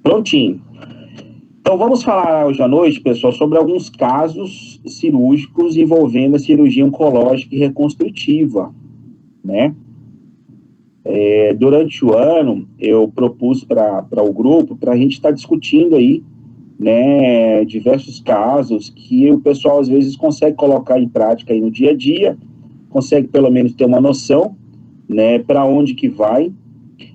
Prontinho. Então, vamos falar hoje à noite, pessoal, sobre alguns casos cirúrgicos envolvendo a cirurgia oncológica e reconstrutiva, né? Durante o ano, eu propus para o grupo, para a gente estar discutindo aí, né, diversos casos que o pessoal, às vezes, consegue colocar em prática aí no dia a dia, consegue, pelo menos, ter uma noção, né, para onde que vai.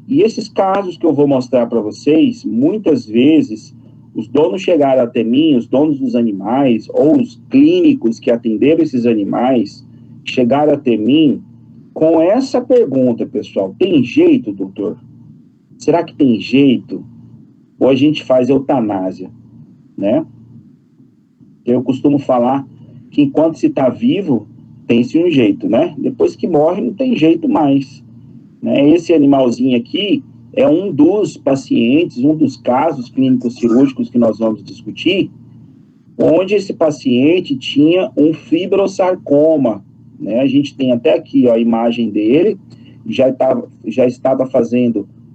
E esses casos que eu vou mostrar para vocês, muitas vezes, os donos chegaram até mim, os donos dos animais, ou os clínicos que atenderam esses animais, chegaram até mim com essa pergunta, pessoal: tem jeito, doutor? Será que tem jeito? Ou a gente faz eutanásia, né? Eu costumo falar que enquanto se está vivo, tem-se um jeito, né? Depois que morre, não tem jeito mais, né? Esse animalzinho aqui é um dos pacientes, um dos casos clínicos cirúrgicos que nós vamos discutir, onde esse paciente tinha um fibrosarcoma, né? A gente tem até aqui, ó, a imagem dele, já estava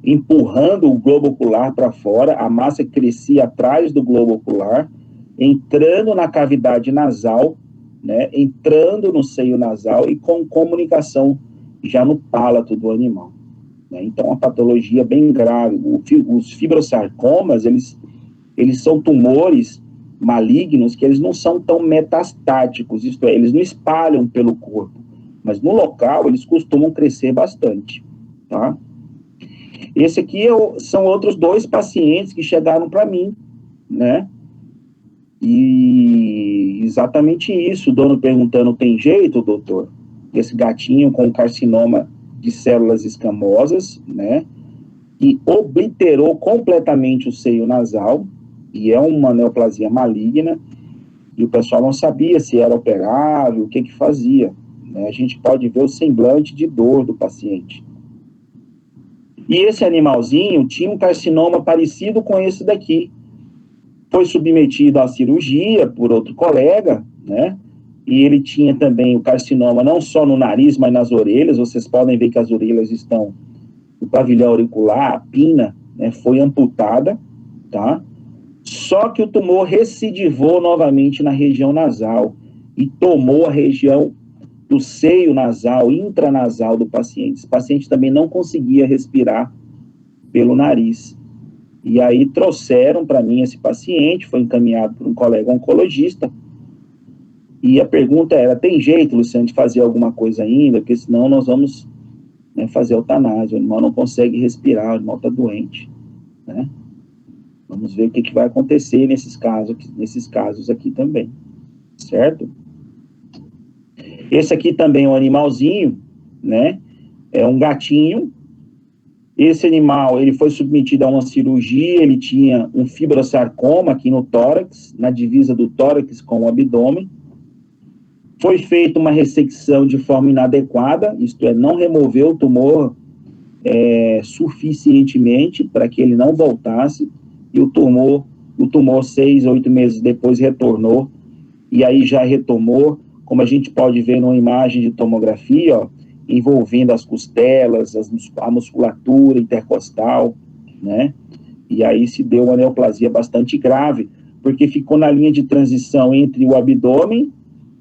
empurrando o globo ocular para fora, a massa crescia atrás do globo ocular, entrando na cavidade nasal, né? Entrando no seio nasal e com comunicação já no palato do animal, né? Então, uma patologia bem grave. Os fibrosarcomas, eles são tumores malignos que eles não são tão metastáticos, isto é, eles não espalham pelo corpo, mas no local eles costumam crescer bastante, tá? Esse aqui são outros 2 pacientes que chegaram para mim, né? E exatamente isso, o dono perguntando: tem jeito, doutor? Esse gatinho com carcinoma de células escamosas, né? E obliterou completamente o seio nasal, e é uma neoplasia maligna, e o pessoal não sabia se era operável, o que fazia, né? A gente pode ver o semblante de dor do paciente. E esse animalzinho tinha um carcinoma parecido com esse daqui. Foi submetido à cirurgia por outro colega, né? E ele tinha também o carcinoma não só no nariz, mas nas orelhas. Vocês podem ver que as orelhas estão, o pavilhão auricular, a pina, né, foi amputada, tá? Só que o tumor recidivou novamente na região nasal e tomou a região do seio nasal, intranasal do paciente. Esse paciente também não conseguia respirar pelo nariz. E aí trouxeram para mim esse paciente, foi encaminhado por um colega oncologista, e a pergunta era: tem jeito, Luciano, de fazer alguma coisa ainda? Porque senão nós vamos, né, fazer eutanásia, o animal não consegue respirar, o animal está doente, né? Vamos ver o que vai acontecer nesses casos aqui também, certo? Esse aqui também é um animalzinho, né? É um gatinho. Esse animal, ele foi submetido a uma cirurgia, ele tinha um fibrosarcoma aqui no tórax, na divisa do tórax com o abdômen. Foi feita uma ressecção de forma inadequada, isto é, não removeu o tumor suficientemente para que ele não voltasse, e o tumor 6, 8 meses depois retornou, e aí já retomou, como a gente pode ver numa imagem de tomografia, ó, envolvendo as costelas, a musculatura intercostal, né? E aí se deu uma neoplasia bastante grave, porque ficou na linha de transição entre o abdômen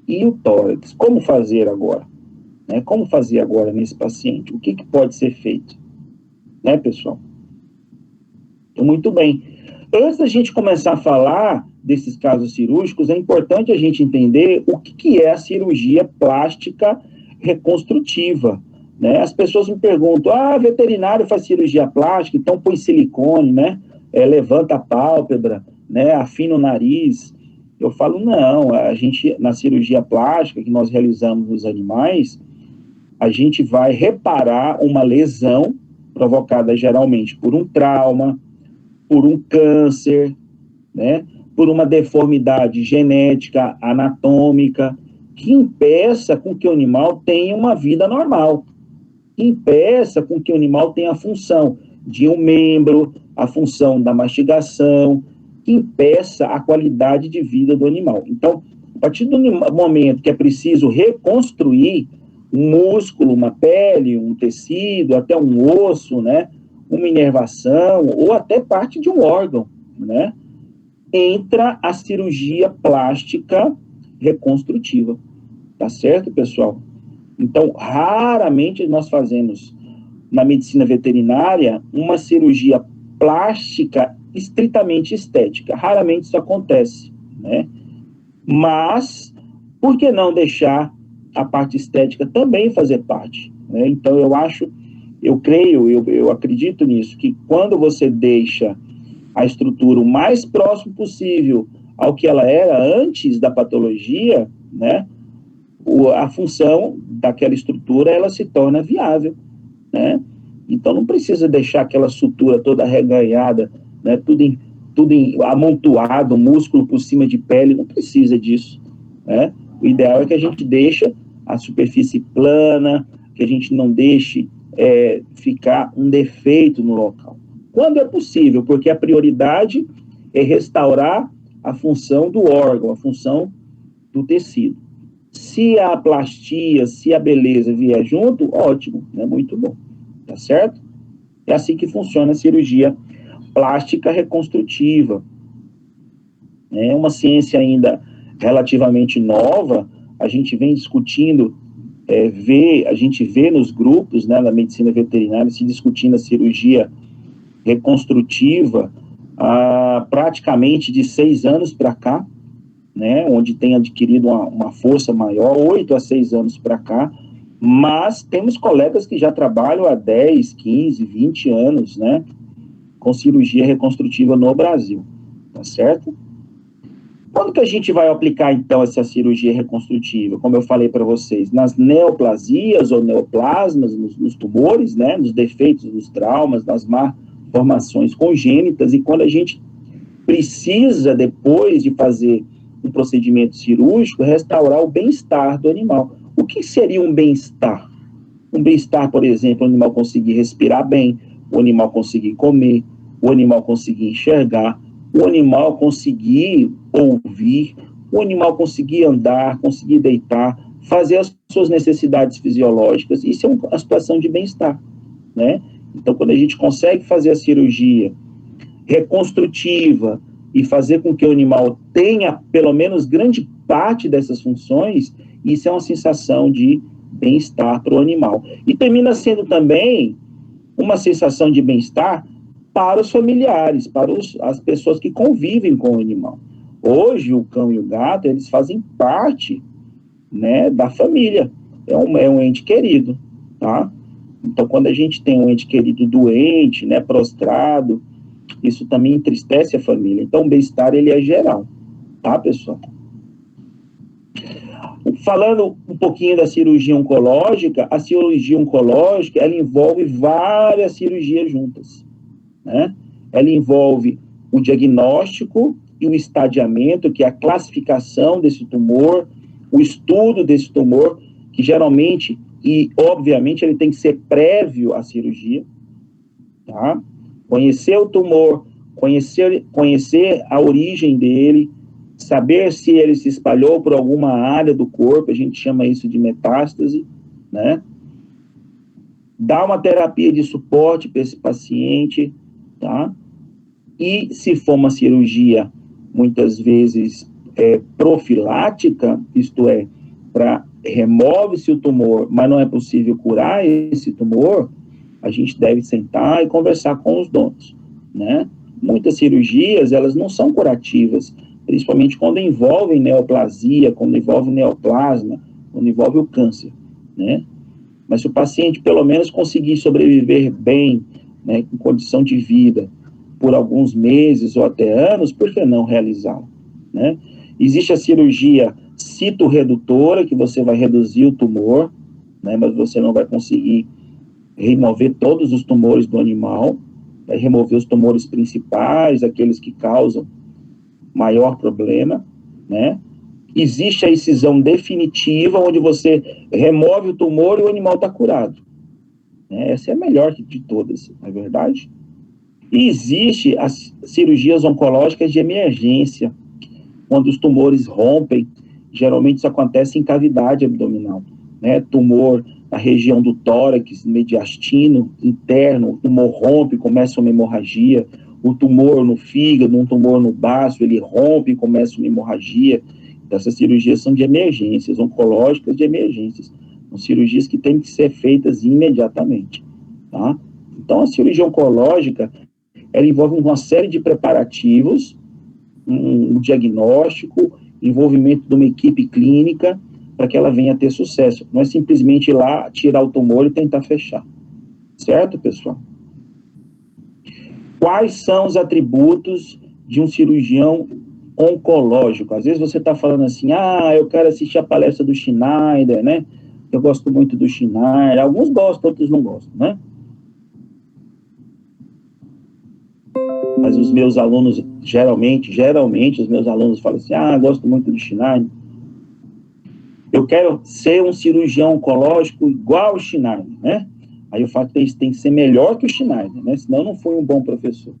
e o tórax. Como fazer agora? Né? Como fazer agora nesse paciente? O que pode ser feito? Né, pessoal? Então, muito bem. Antes da gente começar a falar desses casos cirúrgicos, é importante a gente entender o que é a cirurgia plástica reconstrutiva, né? As pessoas me perguntam: veterinário faz cirurgia plástica, então põe silicone, né? Levanta a pálpebra, né? Afina o nariz. Eu falo: não, a gente, na cirurgia plástica que nós realizamos nos animais, a gente vai reparar uma lesão provocada geralmente por um trauma, por um câncer, né? Por uma deformidade genética, anatômica, que impeça com que o animal tenha uma vida normal, impeça com que o animal tenha a função de um membro, a função da mastigação, que impeça a qualidade de vida do animal. Então, a partir do momento que é preciso reconstruir um músculo, uma pele, um tecido, até um osso, né? uma inervação, ou até parte de um órgão, né? Entra a cirurgia plástica reconstrutiva. Tá certo, pessoal? Então, raramente nós fazemos, na medicina veterinária, uma cirurgia plástica estritamente estética. Raramente isso acontece, né? Mas, por que não deixar a parte estética também fazer parte, né? Então, eu acredito nisso, que quando você deixa a estrutura o mais próximo possível ao que ela era antes da patologia, né? A função daquela estrutura, ela se torna viável, né? Então, não precisa deixar aquela sutura toda arreganhada, né? Tudo amontoado, músculo por cima de pele, não precisa disso, né? O ideal é que a gente deixe a superfície plana, que a gente não deixe ficar um defeito no local. Quando é possível, porque a prioridade é restaurar a função do órgão, a função do tecido. Se a plastia, se a beleza vier junto, ótimo, né? Muito bom, tá certo? É assim que funciona a cirurgia plástica reconstrutiva. É uma ciência ainda relativamente nova, a gente vem discutindo, a gente vê nos grupos, né, na medicina veterinária, se discutindo a cirurgia reconstrutiva praticamente de 6 anos para cá, né, onde tem adquirido uma força maior, 8 a 6 anos para cá, mas temos colegas que já trabalham há 10, 15, 20 anos, né, com cirurgia reconstrutiva no Brasil, tá certo? Quando que a gente vai aplicar, então, essa cirurgia reconstrutiva? Como eu falei para vocês, nas neoplasias ou neoplasmas, nos tumores, né, nos defeitos, nos traumas, nas malformações congênitas, e quando a gente precisa, depois de fazer um procedimento cirúrgico, restaurar o bem-estar do animal. O que seria um bem-estar? Um bem-estar, por exemplo, o animal conseguir respirar bem, o animal conseguir comer, o animal conseguir enxergar, o animal conseguir ouvir, o animal conseguir andar, conseguir deitar, fazer as suas necessidades fisiológicas. Isso é uma situação de bem-estar, né? Então, quando a gente consegue fazer a cirurgia reconstrutiva e fazer com que o animal tenha, pelo menos, grande parte dessas funções, isso é uma sensação de bem-estar para o animal. E termina sendo também uma sensação de bem-estar para os familiares, para as pessoas que convivem com o animal. Hoje, o cão e o gato, eles fazem parte, né, da família. É um ente querido, tá? Então, quando a gente tem um ente querido doente, né, prostrado, isso também entristece a família. Então, o bem-estar, ele é geral, tá, pessoal? Falando um pouquinho da cirurgia oncológica, a cirurgia oncológica, ela envolve várias cirurgias juntas, né? Ela envolve o diagnóstico e o estadiamento, que é a classificação desse tumor, o estudo desse tumor, que geralmente e, obviamente, ele tem que ser prévio à cirurgia, tá? Conhecer o tumor, conhecer a origem dele, saber se ele se espalhou por alguma área do corpo, a gente chama isso de metástase, né? Dar uma terapia de suporte para esse paciente, tá? E se for uma cirurgia, muitas vezes, profilática, isto é, remove-se o tumor, mas não é possível curar esse tumor, a gente deve sentar e conversar com os donos, né? Muitas cirurgias, elas não são curativas, principalmente quando envolvem neoplasia, quando envolve neoplasma, quando envolve o câncer, né? Mas se o paciente, pelo menos, conseguir sobreviver bem, né, com condição de vida, por alguns meses ou até anos, por que não realizá-la, né? Existe a cirurgia citorredutora, que você vai reduzir o tumor, né, mas você não vai conseguir remover todos os tumores do animal, vai remover os tumores principais, aqueles que causam maior problema, né? Existe a excisão definitiva, onde você remove o tumor e o animal está curado. Essa é a melhor de todas, não é verdade? E existe as cirurgias oncológicas de emergência, quando os tumores rompem, geralmente isso acontece em cavidade abdominal, né? Tumor na região do tórax, mediastino, interno, o tumor rompe, começa uma hemorragia, o tumor no fígado, um tumor no baço, ele rompe e começa uma hemorragia. Então, essas cirurgias são de emergências, oncológicas de emergências. São cirurgias que têm que ser feitas imediatamente, tá? Então, a cirurgia oncológica, ela envolve uma série de preparativos, um diagnóstico, envolvimento de uma equipe clínica, para que ela venha a ter sucesso. Não é simplesmente ir lá, tirar o tumor e tentar fechar. Certo, pessoal? Quais são os atributos de um cirurgião oncológico? Às vezes você está falando assim, eu quero assistir a palestra do Schneider, né? Eu gosto muito do Schneider. Alguns gostam, outros não gostam, né? Mas os meus alunos, geralmente, os meus alunos falam assim, gosto muito do Schneider. Eu quero ser um cirurgião oncológico igual ao Schneider, né? Aí eu falo que tem que ser melhor que o Schneider, né? Senão não foi um bom professor.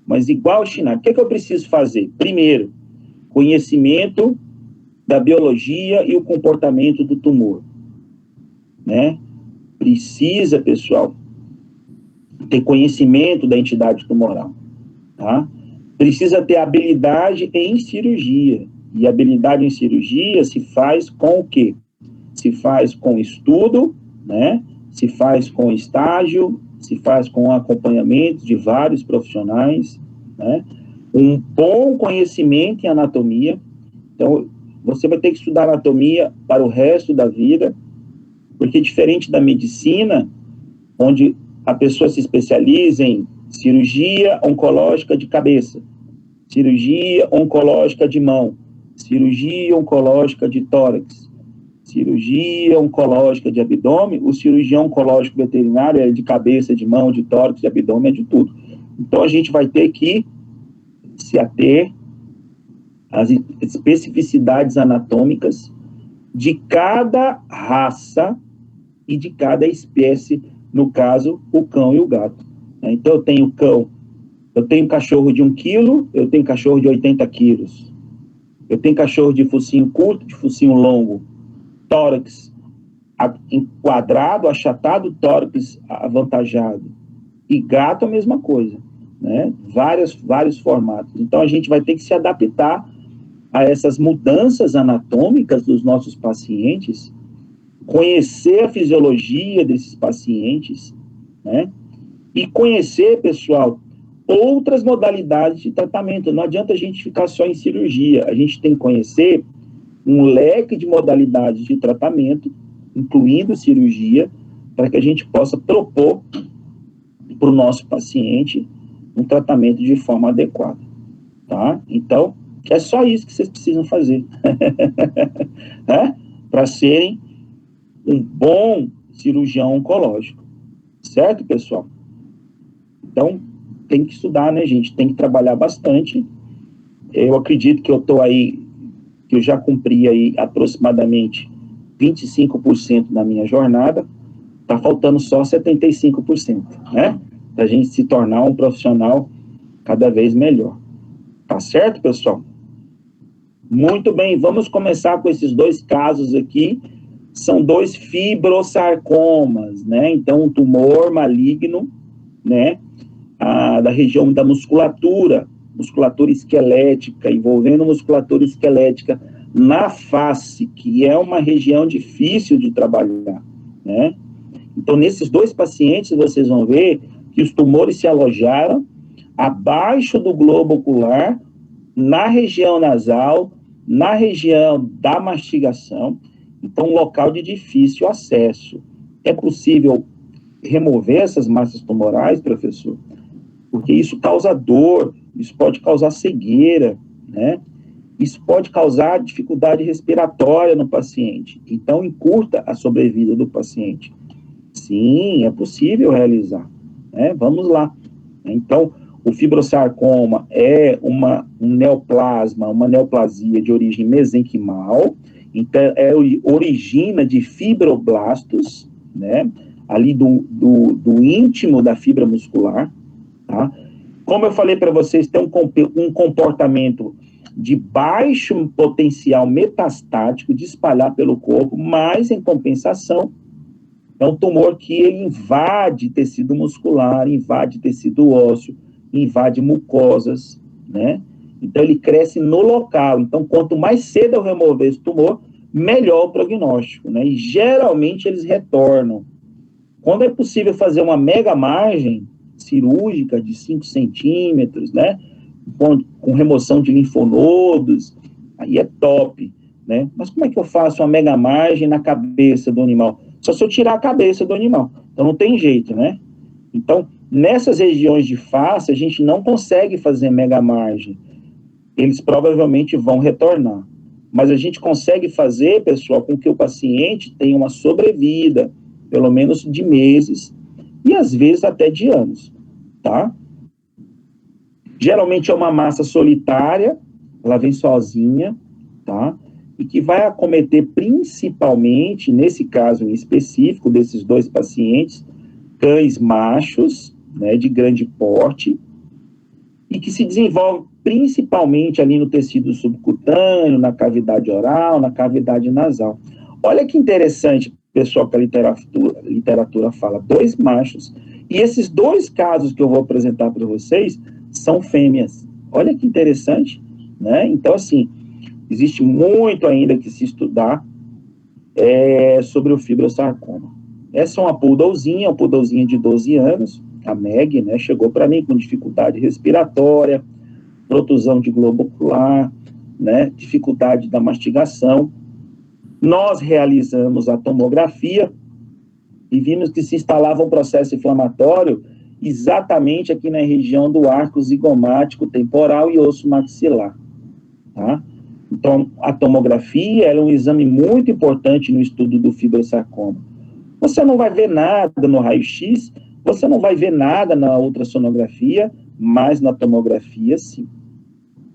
Mas igual ao Schneider. O que eu preciso fazer? Primeiro, conhecimento da biologia e o comportamento do tumor, né? Precisa, pessoal, ter conhecimento da entidade tumoral, tá? Precisa ter habilidade em cirurgia. E habilidade em cirurgia se faz com o quê? Se faz com estudo, né? Se faz com estágio, se faz com acompanhamento de vários profissionais, né? Um bom conhecimento em anatomia. Então, você vai ter que estudar anatomia para o resto da vida, porque diferente da medicina, onde a pessoa se especializa em cirurgia oncológica de cabeça, cirurgia oncológica de mão, cirurgia oncológica de tórax, cirurgia oncológica de abdômen, o cirurgião oncológico veterinário é de cabeça, de mão, de tórax, de abdômen, é de tudo. Então, a gente vai ter que se ater às especificidades anatômicas de cada raça e de cada espécie, no caso, o cão e o gato. Então, eu tenho cachorro de 1 quilo, eu tenho cachorro de 80 quilos. Eu tenho cachorro de focinho curto, de focinho longo, tórax enquadrado, achatado, tórax avantajado. E gato a mesma coisa, né? Vários formatos. Então, a gente vai ter que se adaptar a essas mudanças anatômicas dos nossos pacientes, conhecer a fisiologia desses pacientes, né? E conhecer, pessoal, outras modalidades de tratamento. Não adianta a gente ficar só em cirurgia. A gente tem que conhecer um leque de modalidades de tratamento, incluindo cirurgia, para que a gente possa propor para o nosso paciente um tratamento de forma adequada, tá? Então, é só isso que vocês precisam fazer, né? Para serem um bom cirurgião oncológico, certo, pessoal? Então, tem que estudar, né, gente? Tem que trabalhar bastante. Eu acredito que eu já cumpri aí aproximadamente 25% da minha jornada, tá faltando só 75%, né? Pra gente se tornar um profissional cada vez melhor. Tá certo, pessoal? Muito bem, vamos começar com esses 2 casos aqui. São 2 fibrosarcomas, né? Então, um tumor maligno, né? Da região da musculatura esquelética, envolvendo musculatura esquelética na face, que é uma região difícil de trabalhar, né? Então, nesses 2 pacientes, vocês vão ver que os tumores se alojaram abaixo do globo ocular, na região nasal, na região da mastigação, então, um local de difícil acesso. É possível remover essas massas tumorais, professor? Porque isso causa dor, isso pode causar cegueira, né? Isso pode causar dificuldade respiratória no paciente. Então, encurta a sobrevida do paciente. Sim, é possível realizar, né? Vamos lá. Então, o fibrosarcoma é um neoplasma, uma neoplasia de origem mesenquimal, então, origina de fibroblastos, né? Ali do íntimo da fibra muscular, tá? Como eu falei para vocês, tem um comportamento de baixo potencial metastático de espalhar pelo corpo, mas, em compensação, É um tumor que ele invade tecido muscular, invade tecido ósseo, invade mucosas, né? Então, ele cresce no local. Então, quanto mais cedo eu remover esse tumor, melhor o prognóstico, né? E, geralmente, eles retornam. Quando é possível fazer uma mega margem cirúrgica de 5 centímetros, né? Com remoção de linfonodos, aí é top, né? Mas como é que eu faço uma mega margem na cabeça do animal? Só se eu tirar a cabeça do animal. Então, não tem jeito, né? Então, nessas regiões de face, a gente não consegue fazer mega margem. Eles provavelmente vão retornar. Mas a gente consegue fazer, pessoal, com que o paciente tenha uma sobrevida, pelo menos de meses, e às vezes até de anos, tá? Geralmente é uma massa solitária, ela vem sozinha, tá? E que vai acometer principalmente, nesse caso em específico, desses 2 pacientes, cães machos, né, de grande porte, e que se desenvolve principalmente ali no tecido subcutâneo, na cavidade oral, na cavidade nasal. Olha que interessante, pessoal, que a literatura fala, 2 machos, e esses 2 casos que eu vou apresentar para vocês são fêmeas. Olha que interessante, né? Então, assim, existe muito ainda que se estudar sobre o fibrosarcoma. Essa é uma poodlezinha de 12 anos, a Meg, né? Chegou para mim com dificuldade respiratória, protusão de globo ocular, né? Dificuldade da mastigação. Nós realizamos a tomografia e vimos que se instalava um processo inflamatório exatamente aqui na região do arco zigomático temporal e osso maxilar, tá? Então, a tomografia é um exame muito importante no estudo do fibrosarcoma. Você não vai ver nada no raio-x, você não vai ver nada na ultrassonografia, mas na tomografia, sim,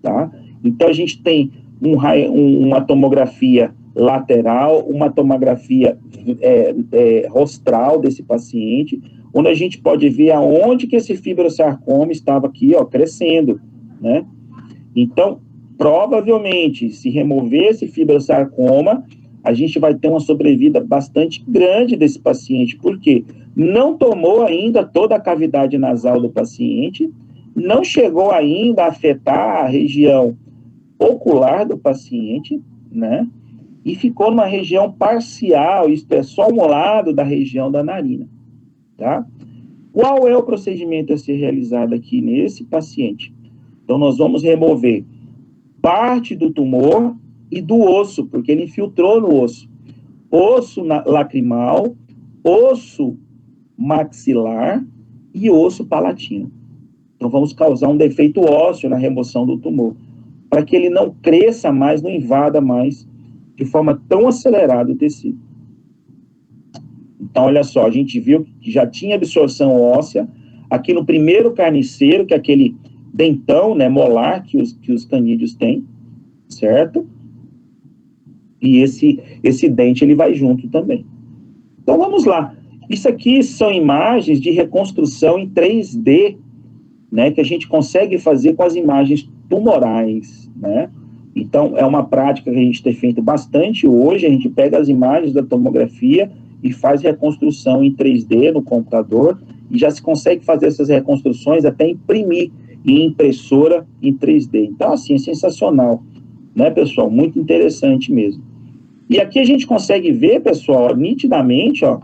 tá? Então, a gente tem uma tomografia lateral, uma tomografia rostral desse paciente, onde a gente pode ver aonde que esse fibrosarcoma estava aqui, ó, crescendo, né? Então, provavelmente, se remover esse fibrosarcoma, a gente vai ter uma sobrevida bastante grande desse paciente, porque não tomou ainda toda a cavidade nasal do paciente, não chegou ainda a afetar a região ocular do paciente, né? E ficou numa região parcial, isto é, só um lado da região da narina, tá? Qual é o procedimento a ser realizado aqui nesse paciente? Então, nós vamos remover parte do tumor e do osso, porque ele infiltrou no osso. Osso lacrimal, osso maxilar e osso palatino. Então, vamos causar um defeito ósseo na remoção do tumor, para que ele não cresça mais, não invada mais de forma tão acelerada o tecido. Então, olha só, a gente viu que já tinha absorção óssea, aqui no primeiro carniceiro, que é aquele dentão, né, molar que os canídeos têm, certo? E esse dente, ele vai junto também. Então, vamos lá. Isso aqui são imagens de reconstrução em 3D, né, que a gente consegue fazer com as imagens tumorais, né? Então, é uma prática que a gente tem feito bastante hoje, a gente pega as imagens da tomografia e faz reconstrução em 3D no computador, e já se consegue fazer essas reconstruções até imprimir em impressora em 3D. Então, assim, é sensacional, né, pessoal? Muito interessante mesmo. E aqui a gente consegue ver, pessoal, nitidamente, ó,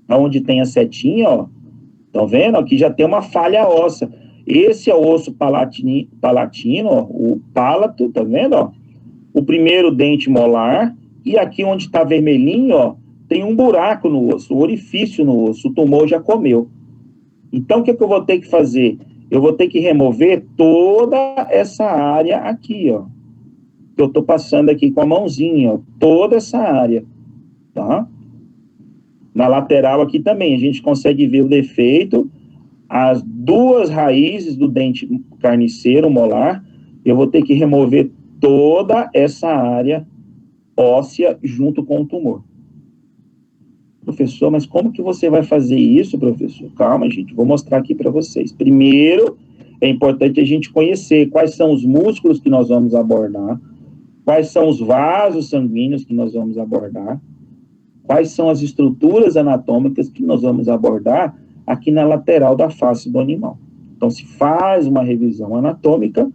onde tem a setinha, ó, estão vendo? Aqui já tem uma falha óssea. Esse é o osso palatino, ó, o pálato, tá vendo? Ó? O primeiro dente molar, e aqui onde está vermelhinho, ó, tem um buraco no osso, um orifício no osso, o tumor já comeu. Então, o que eu vou ter que fazer? Eu vou ter que remover toda essa área aqui, ó. Eu estou passando aqui com a mãozinha, ó, toda essa área, tá? Na lateral aqui também, a gente consegue ver o defeito, as 2 raízes do dente carniceiro molar, eu vou ter que remover toda essa área óssea junto com o tumor. Professor, mas como que você vai fazer isso, professor? Calma, gente, vou mostrar aqui para vocês. Primeiro, é importante a gente conhecer quais são os músculos que nós vamos abordar, quais são os vasos sanguíneos que nós vamos abordar, quais são as estruturas anatômicas que nós vamos abordar aqui na lateral da face do animal. Então, se faz uma revisão anatômica,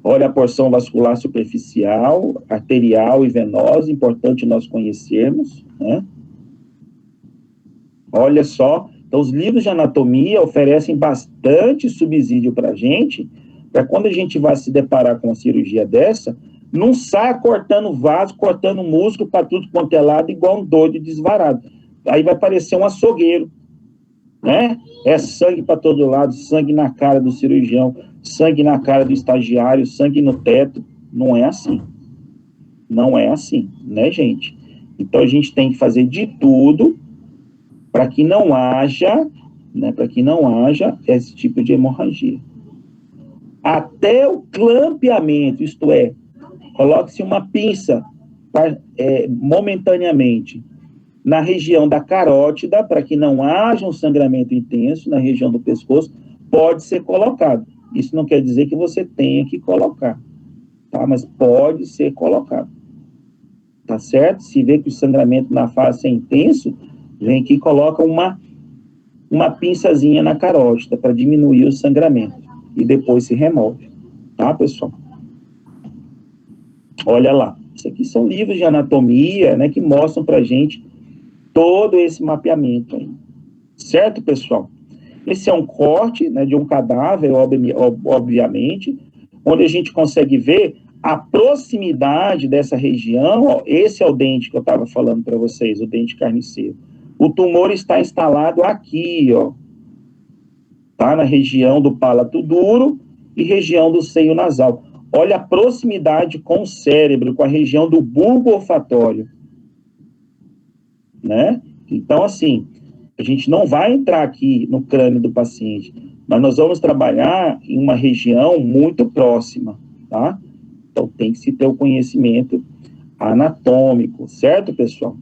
olha a porção vascular superficial, arterial e venosa, importante nós conhecermos, né? Olha só, então os livros de anatomia oferecem bastante subsídio para a gente, para quando a gente vai se deparar com uma cirurgia dessa, não saia cortando vaso, cortando músculo para tudo quanto é lado, igual um doido desvarado. Aí vai parecer um açougueiro, né? É sangue para todo lado, sangue na cara do cirurgião, sangue na cara do estagiário, sangue no teto. Não é assim. Não é assim, né, gente? Então a gente tem que fazer de tudo para que não haja, né, para que não haja esse tipo de hemorragia. Até o clampeamento, isto é, coloque-se uma pinça momentaneamente na região da carótida, para que não haja um sangramento intenso na região do pescoço, pode ser colocado. Isso não quer dizer que você tenha que colocar, tá? Mas pode ser colocado, tá certo? Se vê que o sangramento na face é intenso, vem aqui e coloca uma pinçazinha na carótida para diminuir o sangramento e depois se remove, tá, pessoal? Olha lá, isso aqui são livros de anatomia, né, que mostram pra gente todo esse mapeamento aí. Certo, pessoal? Esse é um corte, né, de um cadáver, obviamente, onde a gente consegue ver a proximidade dessa região. Ó, esse é o dente que eu estava falando para vocês, o dente carniceiro. O tumor está instalado aqui, ó, tá? Na região do palato duro e região do seio nasal. Olha a proximidade com o cérebro, com a região do bulbo olfatório, né? Então, assim, a gente não vai entrar aqui no crânio do paciente, mas nós vamos trabalhar em uma região muito próxima, tá? Então, tem que se ter o conhecimento anatômico, certo, pessoal?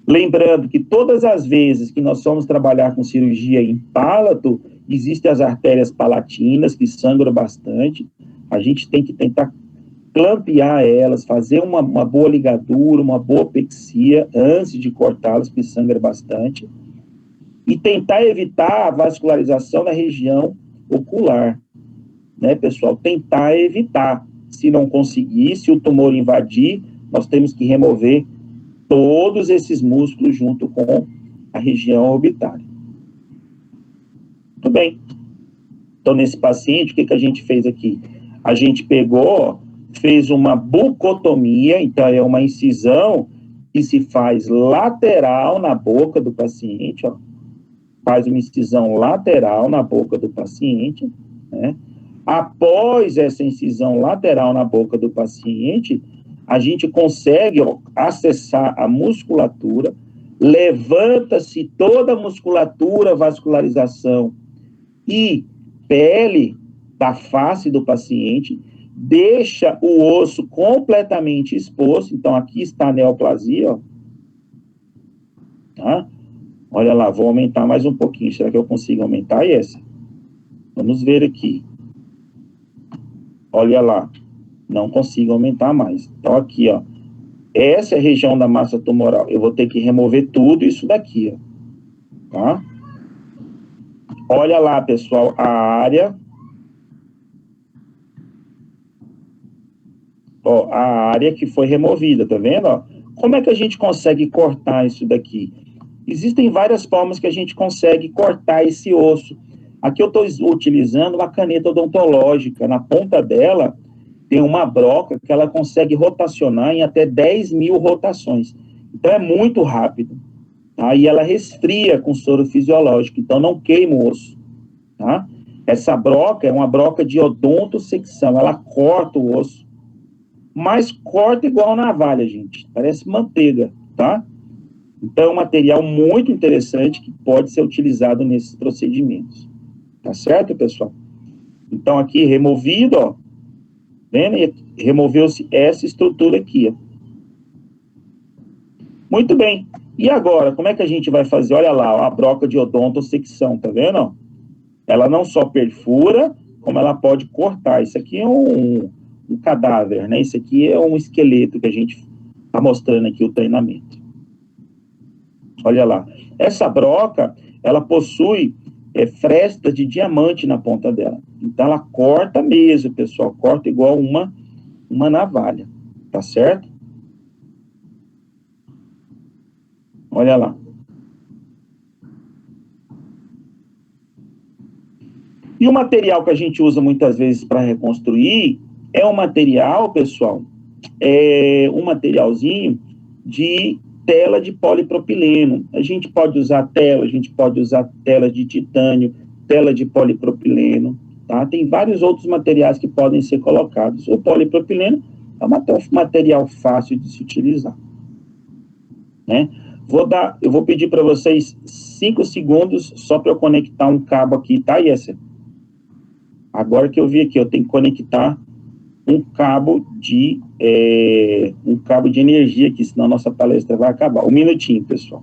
Lembrando que todas as vezes que nós vamos trabalhar com cirurgia em palato, existem as artérias palatinas que sangram bastante, a gente tem que tentar clampear elas, fazer uma boa ligadura, uma boa pexia antes de cortá-las, porque sangra bastante, e tentar evitar a vascularização na região ocular, né, pessoal? Tentar evitar. Se não conseguir, se o tumor invadir, nós temos que remover todos esses músculos junto com a região orbitária. Muito bem. Então, nesse paciente, o que a gente fez aqui? A gente pegou, fez uma bucotomia, então é uma incisão que se faz lateral na boca do paciente, ó. Faz uma incisão lateral na boca do paciente, né? Após essa incisão lateral na boca do paciente, a gente consegue, ó, acessar a musculatura, levanta-se toda a musculatura, vascularização e pele da face do paciente, deixa o osso completamente exposto. Então, aqui está a neoplasia, ó. Tá? Olha lá, vou aumentar mais um pouquinho. Será que eu consigo aumentar essa? Vamos ver aqui. Olha lá. Não consigo aumentar mais. Então, aqui, ó. Essa é a região da massa tumoral. Eu vou ter que remover tudo isso daqui, ó. Tá? Olha lá, pessoal, a área. Ó, a área que foi removida, tá vendo? Ó? Como é que a gente consegue cortar isso daqui? Existem várias formas que a gente consegue cortar esse osso. Aqui eu estou utilizando uma caneta odontológica. Na ponta dela tem uma broca que ela consegue rotacionar em até 10.000 rotações. Então é muito rápido. Tá? E ela resfria com soro fisiológico, então não queima o osso. Tá? Essa broca é uma broca de odontosecção, ela corta o osso. Mas corta igual navalha, gente. Parece manteiga, tá? Então, é um material muito interessante que pode ser utilizado nesses procedimentos. Tá certo, pessoal? Então, aqui, removido, ó. Vendo? Removeu-se essa estrutura aqui, ó. Muito bem. E agora, como é que a gente vai fazer? Olha lá, ó, a broca de odontosecção, tá vendo? Ó? Ela não só perfura, como ela pode cortar. Isso aqui é um cadáver, né? Isso aqui é um esqueleto que a gente Está mostrando aqui o treinamento. Olha lá. Essa broca, ela possui fresta de diamante na ponta dela. Então, ela corta mesmo, pessoal. Corta igual uma navalha. Tá certo? Olha lá. E o material que a gente usa muitas vezes para reconstruir é um material, pessoal, um materialzinho de tela de polipropileno. A gente pode usar tela de titânio, tela de polipropileno, tá? Tem vários outros materiais que podem ser colocados. O polipropileno é um material fácil de se utilizar, né? Eu vou pedir para vocês 5 segundos só para eu conectar um cabo aqui, tá, Yesser? Agora que eu vi aqui, eu tenho que conectar um cabo de energia aqui, senão a nossa palestra vai acabar. Um minutinho, pessoal.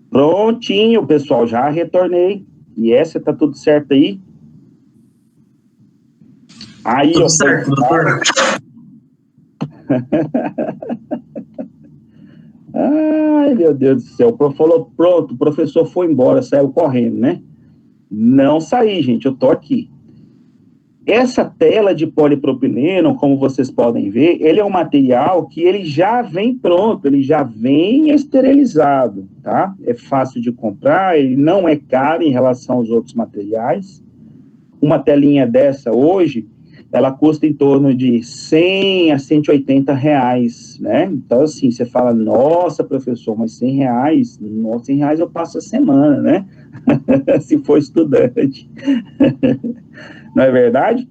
Prontinho, pessoal, já retornei. E essa tá tudo certo aí? Aí, tudo certo, doutor. Ai, meu Deus do céu. O prof falou, pronto, o professor foi embora, saiu correndo, né? Não saí, gente, eu tô aqui. Essa tela de polipropileno, como vocês podem ver, ele é um material que ele já vem pronto, ele já vem esterilizado, tá? É fácil de comprar, ele não é caro em relação aos outros materiais. Uma telinha dessa hoje, ela custa em torno de 100 a 180 reais, né? Então, assim, você fala, nossa, professor, mas 100 reais? Nossa, 100 reais eu passo a semana, né? Se for estudante. Não é verdade?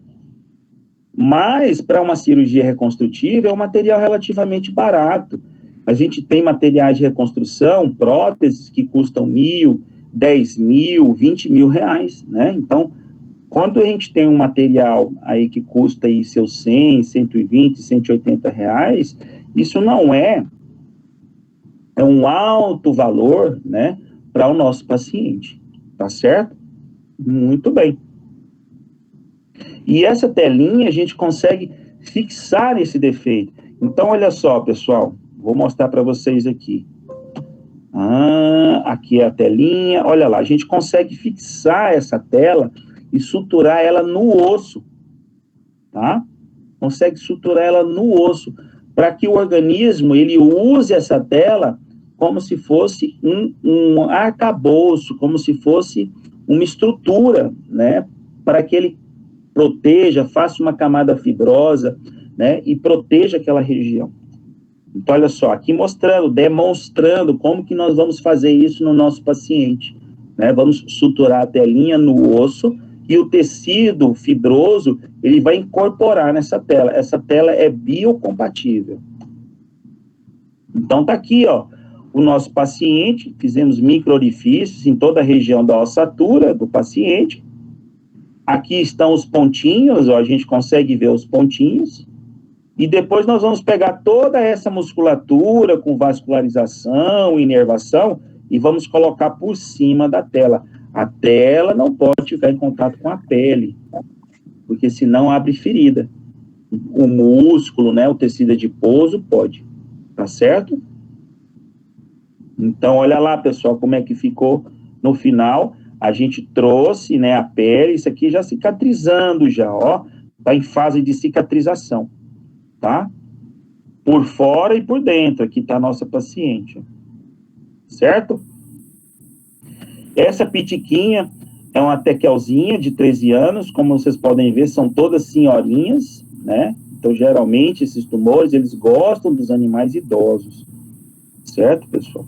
Mas, para uma cirurgia reconstrutiva, é um material relativamente barato. A gente tem materiais de reconstrução, próteses, que custam 1.000, 10.000, 20.000 reais, né? Então, quando a gente tem um material aí que custa aí seus 100, 120, 180 reais, isso não é um alto valor, né, para o nosso paciente, tá certo? Muito bem. E essa telinha a gente consegue fixar esse defeito. Então, olha só, pessoal, vou mostrar para vocês aqui. Aqui é a telinha, olha lá, a gente consegue fixar essa tela e suturar ela no osso, tá? Consegue suturar ela no osso, para que o organismo, ele use essa tela como se fosse um arcabouço, como se fosse uma estrutura, né? Para que ele proteja, faça uma camada fibrosa, né? E proteja aquela região. Então, olha só, aqui mostrando, demonstrando como que nós vamos fazer isso no nosso paciente, né? Vamos suturar a telinha no osso e o tecido fibroso, ele vai incorporar nessa tela. Essa tela é biocompatível. Então, tá aqui, ó, o nosso paciente, fizemos micro-orifícios em toda a região da ossatura do paciente. Aqui estão os pontinhos, ó, a gente consegue ver os pontinhos. E depois nós vamos pegar toda essa musculatura com vascularização, inervação, e vamos colocar por cima da tela. A tela não pode ficar em contato com a pele, porque senão abre ferida. O músculo, né, o tecido adiposo pode, tá certo? Então, olha lá, pessoal, como é que ficou no final. a gente trouxe, né, a pele, isso aqui já cicatrizando já, ó, tá em fase de cicatrização, tá? Por fora e por dentro, aqui tá a nossa paciente, certo? Essa pitiquinha é uma tequelzinha de 13 anos, como vocês podem ver, são todas senhorinhas, né? Então, geralmente, esses tumores, eles gostam dos animais idosos, certo, pessoal?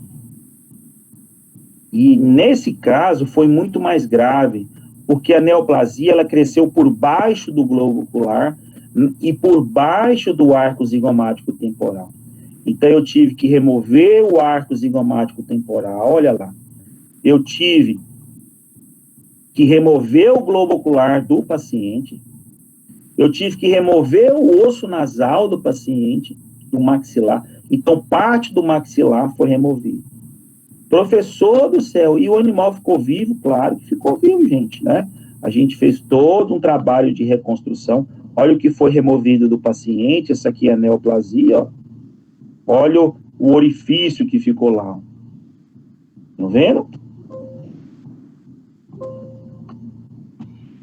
E, nesse caso, foi muito mais grave, porque a neoplasia, ela cresceu por baixo do globo ocular e por baixo do arco zigomático temporal. Então, eu tive que remover o arco zigomático temporal, olha lá. Eu tive que remover o globo ocular do paciente, eu tive que remover o osso nasal do paciente, do maxilar. Então, parte do maxilar foi removido. Professor do céu, e o animal ficou vivo? Claro que ficou vivo, gente, né? A gente fez todo um trabalho de reconstrução. Olha o que foi removido do paciente, essa aqui é a neoplasia, ó. Olha o orifício que ficou lá. Estão vendo?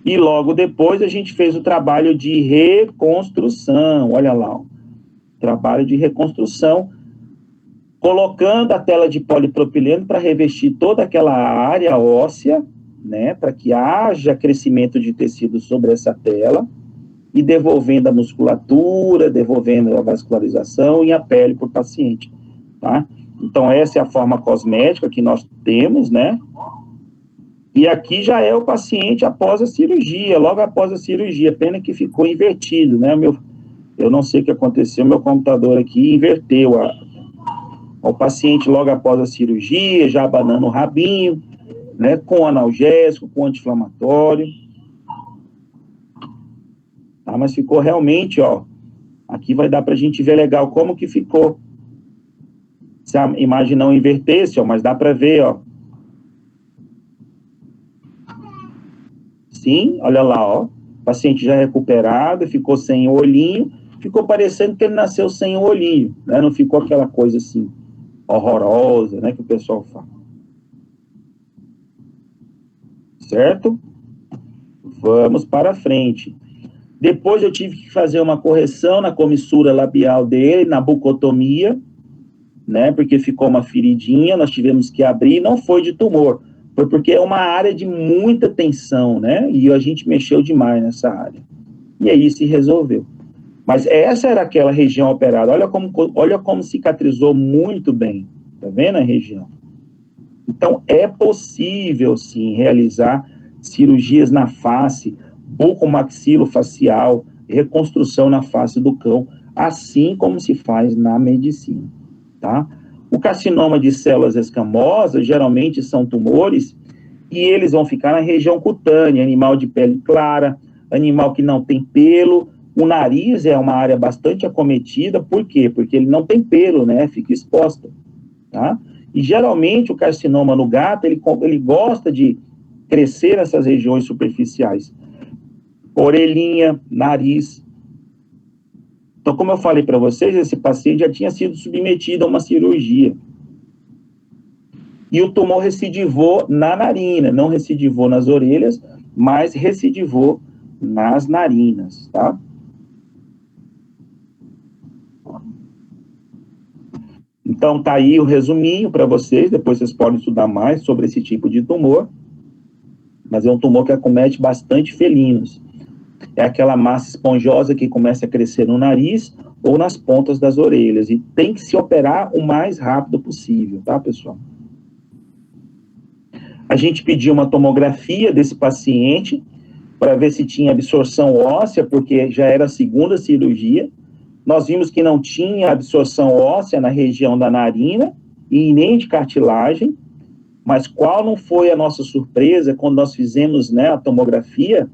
E logo depois a gente fez o trabalho de reconstrução, olha lá, ó. Trabalho de reconstrução, colocando a tela de polipropileno para revestir toda aquela área óssea, né, para que haja crescimento de tecido sobre essa tela, e devolvendo a musculatura, devolvendo a vascularização e a pele para o paciente, tá? Então, essa é a forma cosmética que nós temos, né? E aqui já é o paciente após a cirurgia, logo após a cirurgia, pena que ficou invertido, né? Eu não sei o que aconteceu, meu computador aqui inverteu o paciente logo após a cirurgia, já abanando o rabinho, né? Com analgésico, com anti-inflamatório. Tá? Mas ficou realmente, ó, aqui vai dar pra gente ver legal como que ficou. Se a imagem não invertesse, ó, mas dá pra ver, ó. Sim, olha lá, ó. Paciente já recuperado, ficou sem o olhinho, ficou parecendo que ele nasceu sem o olhinho, né? Não ficou aquela coisa assim, horrorosa, né, que o pessoal fala. Certo? Vamos para frente. Depois eu tive que fazer uma correção na comissura labial dele, na bucotomia, né, porque ficou uma feridinha, nós tivemos que abrir, não foi de tumor, foi porque é uma área de muita tensão, né, e a gente mexeu demais nessa área. E aí se resolveu. Mas essa era aquela região operada, olha como cicatrizou muito bem, tá vendo a região? Então, é possível, sim, realizar cirurgias na face, bucomaxilofacial, reconstrução na face do cão, assim como se faz na medicina, tá? O carcinoma de células escamosas, geralmente são tumores, e eles vão ficar na região cutânea, animal de pele clara, animal que não tem pelo. O nariz é uma área bastante acometida, por quê? Porque ele não tem pelo, né? Fica exposta, tá? E geralmente o carcinoma no gato, ele gosta de crescer nessas regiões superficiais. Orelhinha, nariz. Então, como eu falei para vocês, esse paciente já tinha sido submetido a uma cirurgia. E o tumor recidivou na narina, não recidivou nas orelhas, mas recidivou nas narinas, tá? Então, tá aí o resuminho para vocês, depois vocês podem estudar mais sobre esse tipo de tumor, mas é um tumor que acomete bastante felinos. É aquela massa esponjosa que começa a crescer no nariz ou nas pontas das orelhas, e tem que se operar o mais rápido possível, tá, pessoal? A gente pediu uma tomografia desse paciente para ver se tinha absorção óssea, porque já era a segunda cirurgia. Nós vimos que não tinha absorção óssea na região da narina e nem de cartilagem, mas qual não foi a nossa surpresa quando nós fizemos, né, a tomografia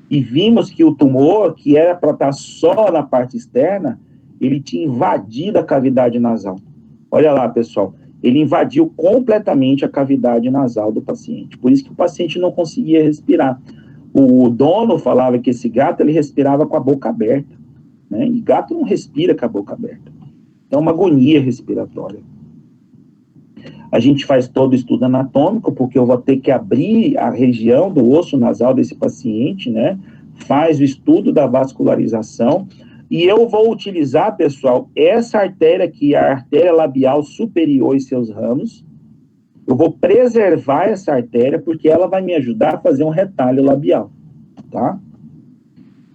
e vimos que o tumor, que era para estar só na parte externa, ele tinha invadido a cavidade nasal. Olha lá, pessoal, ele invadiu completamente a cavidade nasal do paciente. Por isso que o paciente não conseguia respirar. O dono falava que esse gato, ele respirava com a boca aberta, né? E gato não respira com a boca aberta. Então, uma agonia respiratória. A gente faz todo o estudo anatômico, porque eu vou ter que abrir a região do osso nasal desse paciente, né? Faz o estudo da vascularização, e eu vou utilizar, pessoal, essa artéria aqui, a artéria labial superior e seus ramos. Eu vou preservar essa artéria, porque ela vai me ajudar a fazer um retalho labial, tá?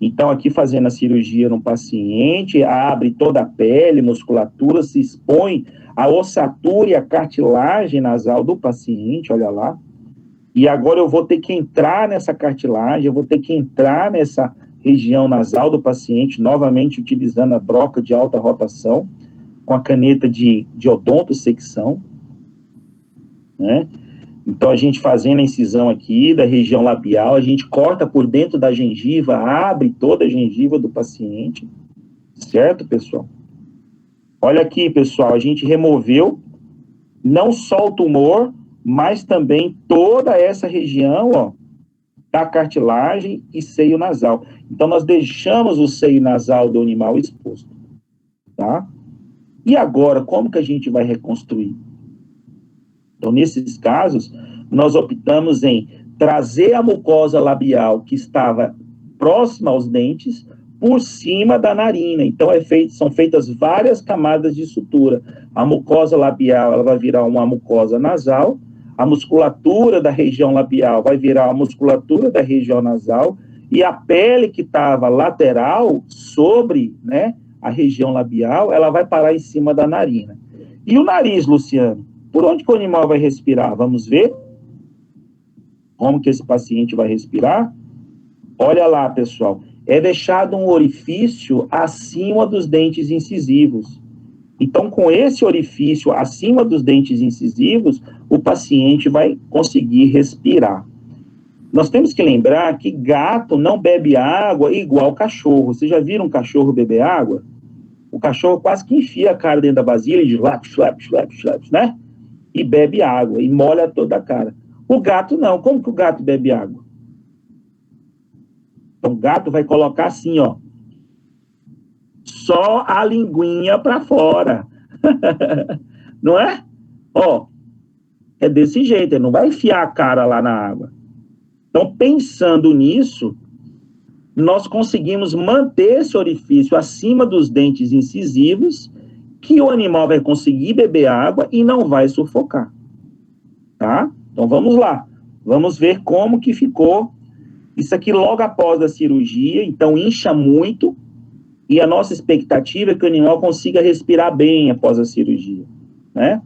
Então, aqui fazendo a cirurgia no paciente, abre toda a pele, musculatura, se expõe a ossatura e a cartilagem nasal do paciente, olha lá. E agora eu vou ter que entrar nessa cartilagem, eu vou ter que entrar nessa região nasal do paciente, novamente utilizando a broca de alta rotação, com a caneta de odontosecção, né? Então, a gente fazendo a incisão aqui da região labial, a gente corta por dentro da gengiva, abre toda a gengiva do paciente, certo, pessoal? Olha aqui, pessoal, a gente removeu não só o tumor, mas também toda essa região, ó, da cartilagem e seio nasal. Então, nós deixamos o seio nasal do animal exposto, tá? E agora, como que a gente vai reconstruir? Então, nesses casos, nós optamos em trazer a mucosa labial que estava próxima aos dentes por cima da narina. Então, são feitas várias camadas de sutura. A mucosa labial ela vai virar uma mucosa nasal, a musculatura da região labial vai virar a musculatura da região nasal, e a pele que estava lateral sobre, né, a região labial, ela vai parar em cima da narina. E o nariz, Luciano? Por onde que o animal vai respirar? Vamos ver como que esse paciente vai respirar? Olha lá, pessoal. É deixado um orifício acima dos dentes incisivos. Então, com esse orifício acima dos dentes incisivos, o paciente vai conseguir respirar. Nós temos que lembrar que gato não bebe água igual cachorro. Vocês já viram um cachorro beber água? O cachorro quase que enfia a cara dentro da vasilha e diz, né? E bebe água, e molha toda a cara. O gato não. Como que o gato bebe água? Então, o gato vai colocar assim, ó. Só a linguinha para fora. Não é? Ó, é desse jeito, ele não vai enfiar a cara lá na água. Então, pensando nisso, nós conseguimos manter esse orifício acima dos dentes incisivos, que o animal vai conseguir beber água e não vai sufocar, tá? Então, vamos lá. Vamos ver como que ficou isso aqui logo após a cirurgia. Então, incha muito, e a nossa expectativa é que o animal consiga respirar bem após a cirurgia, né?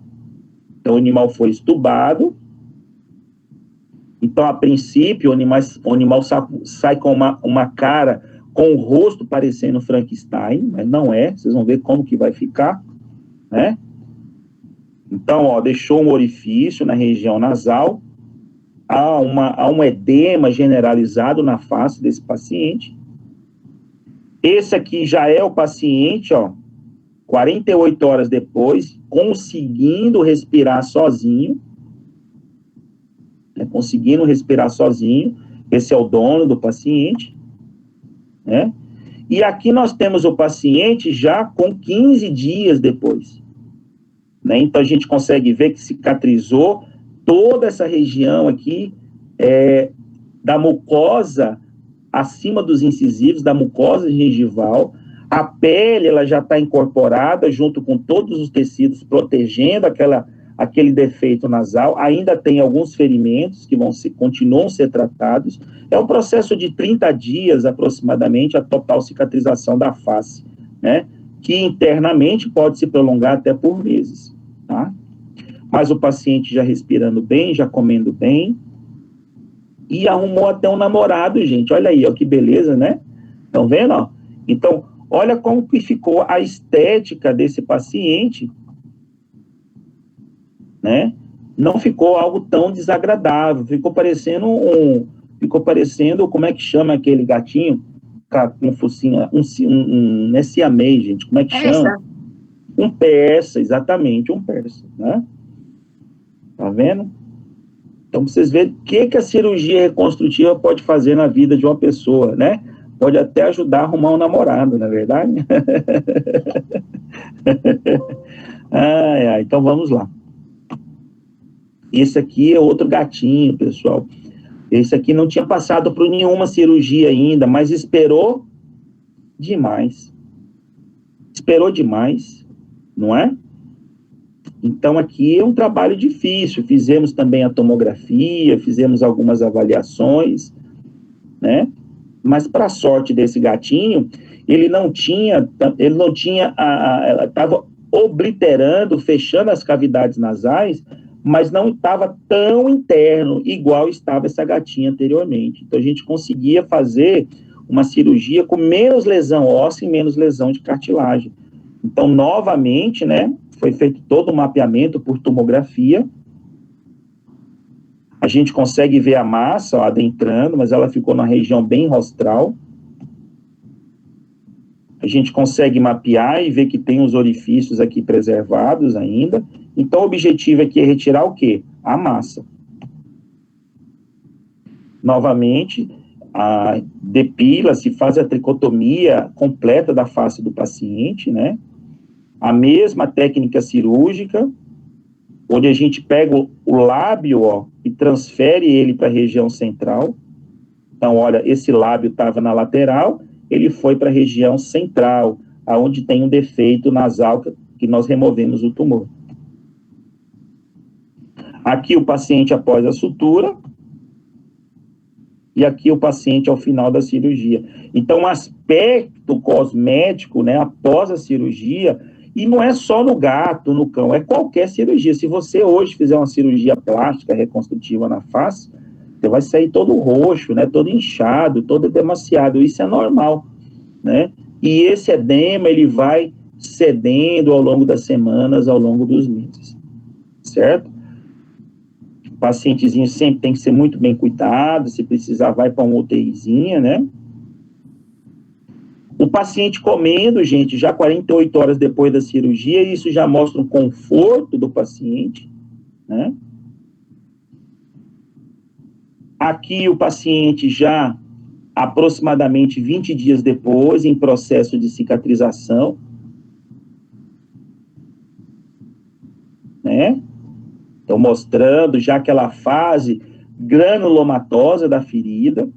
Então, o animal foi estubado. Então, a princípio, o animal sai com uma cara, com o rosto parecendo Frankenstein, mas não é. Vocês vão ver como que vai ficar, né? Então, ó, deixou um orifício na região nasal, há um edema generalizado na face desse paciente. Esse aqui já é o paciente, ó, 48 horas depois, conseguindo respirar sozinho, né, conseguindo respirar sozinho. Esse é o dono do paciente, né? E aqui nós temos o paciente já com 15 dias depois, né? Então, a gente consegue ver que cicatrizou toda essa região aqui da mucosa acima dos incisivos, da mucosa gengival. A pele, ela já está incorporada junto com todos os tecidos, protegendo aquele defeito nasal. Ainda tem alguns ferimentos que continuam a ser tratados. É um processo de 30 dias, aproximadamente, a total cicatrização da face, né? Que internamente pode se prolongar até por meses, tá? Mas o paciente já respirando bem, já comendo bem, e arrumou até um namorado, gente. Olha aí, ó, que beleza, né? Estão vendo, ó? Então, olha como que ficou a estética desse paciente, né? Não ficou algo tão desagradável, ficou parecendo, como é que chama aquele gatinho? Um focinho, não é siamês, gente, como é que chama? Um persa, exatamente, um persa, né? Tá vendo? Então, vocês verem o que a cirurgia reconstrutiva pode fazer na vida de uma pessoa, né? Pode até ajudar a arrumar um namorado, não é verdade? Então, vamos lá. Esse aqui é outro gatinho, pessoal. Esse aqui não tinha passado por nenhuma cirurgia ainda, mas esperou demais. Esperou demais, não é? Então, aqui é um trabalho difícil. Fizemos também a tomografia, fizemos algumas avaliações, né? Mas, para a sorte desse gatinho, ele não tinha, estava obliterando, fechando as cavidades nasais, mas não estava tão interno, igual estava essa gatinha anteriormente. Então, a gente conseguia fazer uma cirurgia com menos lesão óssea e menos lesão de cartilagem. Então, novamente, né, foi feito todo o mapeamento por tomografia. A gente consegue ver a massa, ó, adentrando, mas ela ficou na região bem rostral. A gente consegue mapear e ver que tem os orifícios aqui preservados ainda. Então, o objetivo aqui é retirar o quê? A massa. Novamente, depila-se, faz a tricotomia completa da face do paciente, né? A mesma técnica cirúrgica, onde a gente pega o lábio, ó, e transfere ele para a região central. Então, olha, esse lábio estava na lateral, ele foi para a região central, aonde tem um defeito nasal que nós removemos o tumor. Aqui o paciente após a sutura, e aqui o paciente ao final da cirurgia. Então, o aspecto cosmético, né, após a cirurgia, e não é só no gato, no cão, é qualquer cirurgia. Se você hoje fizer uma cirurgia plástica reconstrutiva na face, você vai sair todo roxo, né, todo inchado, todo demasiado. Isso é normal, né? E esse edema, ele vai cedendo ao longo das semanas, ao longo dos meses, certo? O pacientezinho sempre tem que ser muito bem cuidado, se precisar vai para uma UTIzinha, né? O paciente comendo, gente, já 48 horas depois da cirurgia, isso já mostra um conforto do paciente, né? Aqui o paciente já aproximadamente 20 dias depois, em processo de cicatrização, né? Então, mostrando já aquela fase granulomatosa da ferida.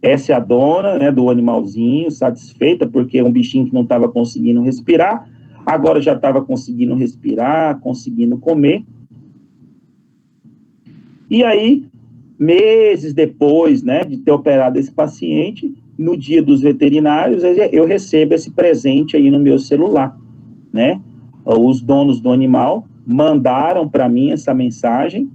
Essa é a dona, né, do animalzinho, satisfeita, porque é um bichinho que não estava conseguindo respirar, agora já estava conseguindo respirar, conseguindo comer. E aí, meses depois, né, de ter operado esse paciente, no dia dos veterinários, eu recebo esse presente aí no meu celular, né? Os donos do animal mandaram para mim essa mensagem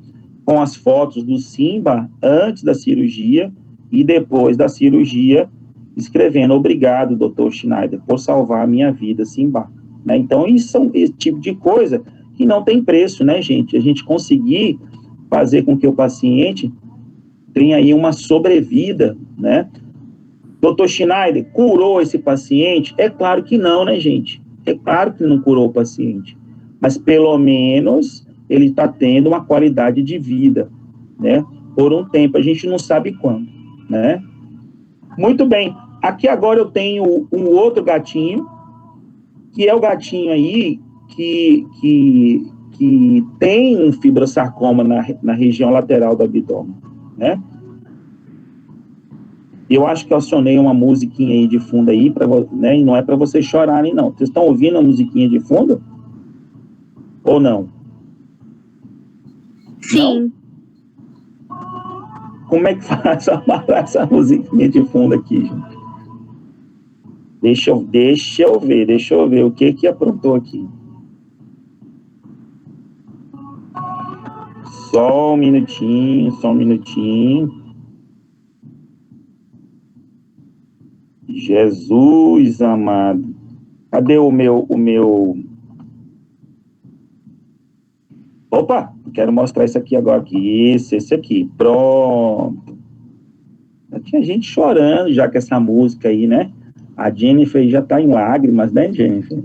com as fotos do Simba antes da cirurgia e depois da cirurgia, escrevendo: obrigado, Dr. Schneider, por salvar a minha vida, Simba. Né? Então, isso são esse tipo de coisa que não tem preço, né, gente? A gente conseguir fazer com que o paciente tenha aí uma sobrevida, né? Dr. Schneider, curou esse paciente? É claro que não, né, gente? É claro que não curou o paciente, mas pelo menos ele está tendo uma qualidade de vida, né? Por um tempo, a gente não sabe quando, né? Muito bem, aqui agora eu tenho um outro gatinho, que é o gatinho aí que tem um fibrosarcoma na região lateral do abdômen, né? Eu acho que eu acionei uma musiquinha aí de fundo aí, né? E não é para vocês chorarem, não. Vocês estão ouvindo a musiquinha de fundo? Ou não? Sim. Não? Como é que faz para parar essa musiquinha de fundo aqui, gente? Deixa eu ver o que aprontou aqui. Só um minutinho. Jesus amado. Cadê o meu... Opa, quero mostrar isso aqui agora. Esse aqui. Pronto. Já tinha gente chorando já com essa música aí, né? A Jennifer já tá em lágrimas, né, Jennifer?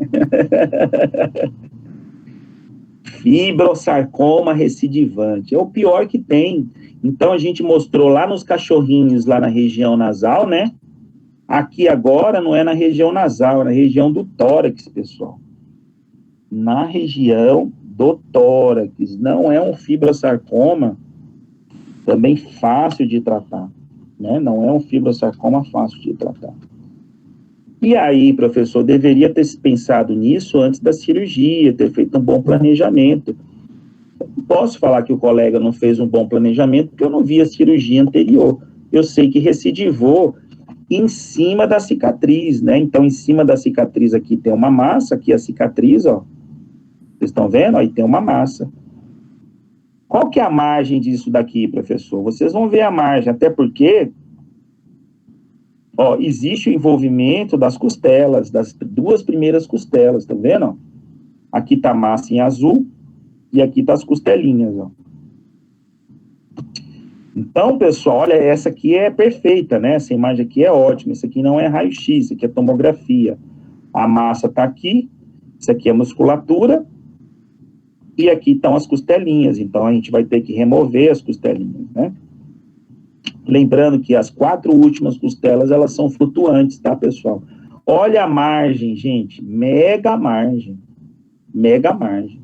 Fibrosarcoma recidivante. É o pior que tem. Então, a gente mostrou lá nos cachorrinhos, lá na região nasal, né? Aqui agora não é na região nasal, é na região do tórax, pessoal. na região do tórax. Não é um fibrosarcoma também fácil de tratar, né? Não é um fibrosarcoma fácil de tratar. E aí, professor, deveria ter pensado nisso antes da cirurgia, ter feito um bom planejamento. Posso falar que o colega não fez um bom planejamento porque eu não vi a cirurgia anterior. Eu sei que recidivou em cima da cicatriz, né? Então, em cima da cicatriz aqui tem uma massa, aqui a cicatriz, ó. Vocês estão vendo? Aí tem uma massa. Qual que é a margem disso daqui, professor? Vocês vão ver a margem, até porque, ó, existe o envolvimento das costelas, das duas primeiras costelas, tá vendo? Aqui tá a massa em azul e aqui tá as costelinhas, ó. Então, pessoal, olha, essa aqui é perfeita, né? Essa imagem aqui é ótima. Isso aqui não é raio-x, isso aqui é tomografia. A massa tá aqui, isso aqui é musculatura, e aqui estão as costelinhas. Então, a gente vai ter que remover as costelinhas, né? Lembrando que as 4 últimas costelas, elas são flutuantes, tá, pessoal? Olha a margem, gente. Mega margem. Mega margem.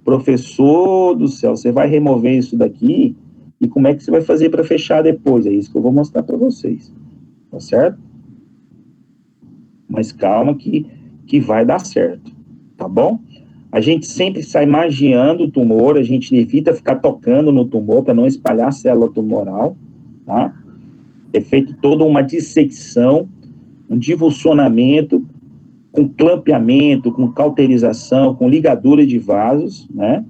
Professor do céu, você vai remover isso daqui e como é que você vai fazer para fechar depois? É isso que eu vou mostrar para vocês. Tá certo? Mas calma que vai dar certo. Tá bom? A gente sempre sai magiando o tumor, a gente evita ficar tocando no tumor para não espalhar a célula tumoral, tá? É feito toda uma dissecção, um divulsionamento, com clampeamento, com cauterização, com ligadura de vasos, né?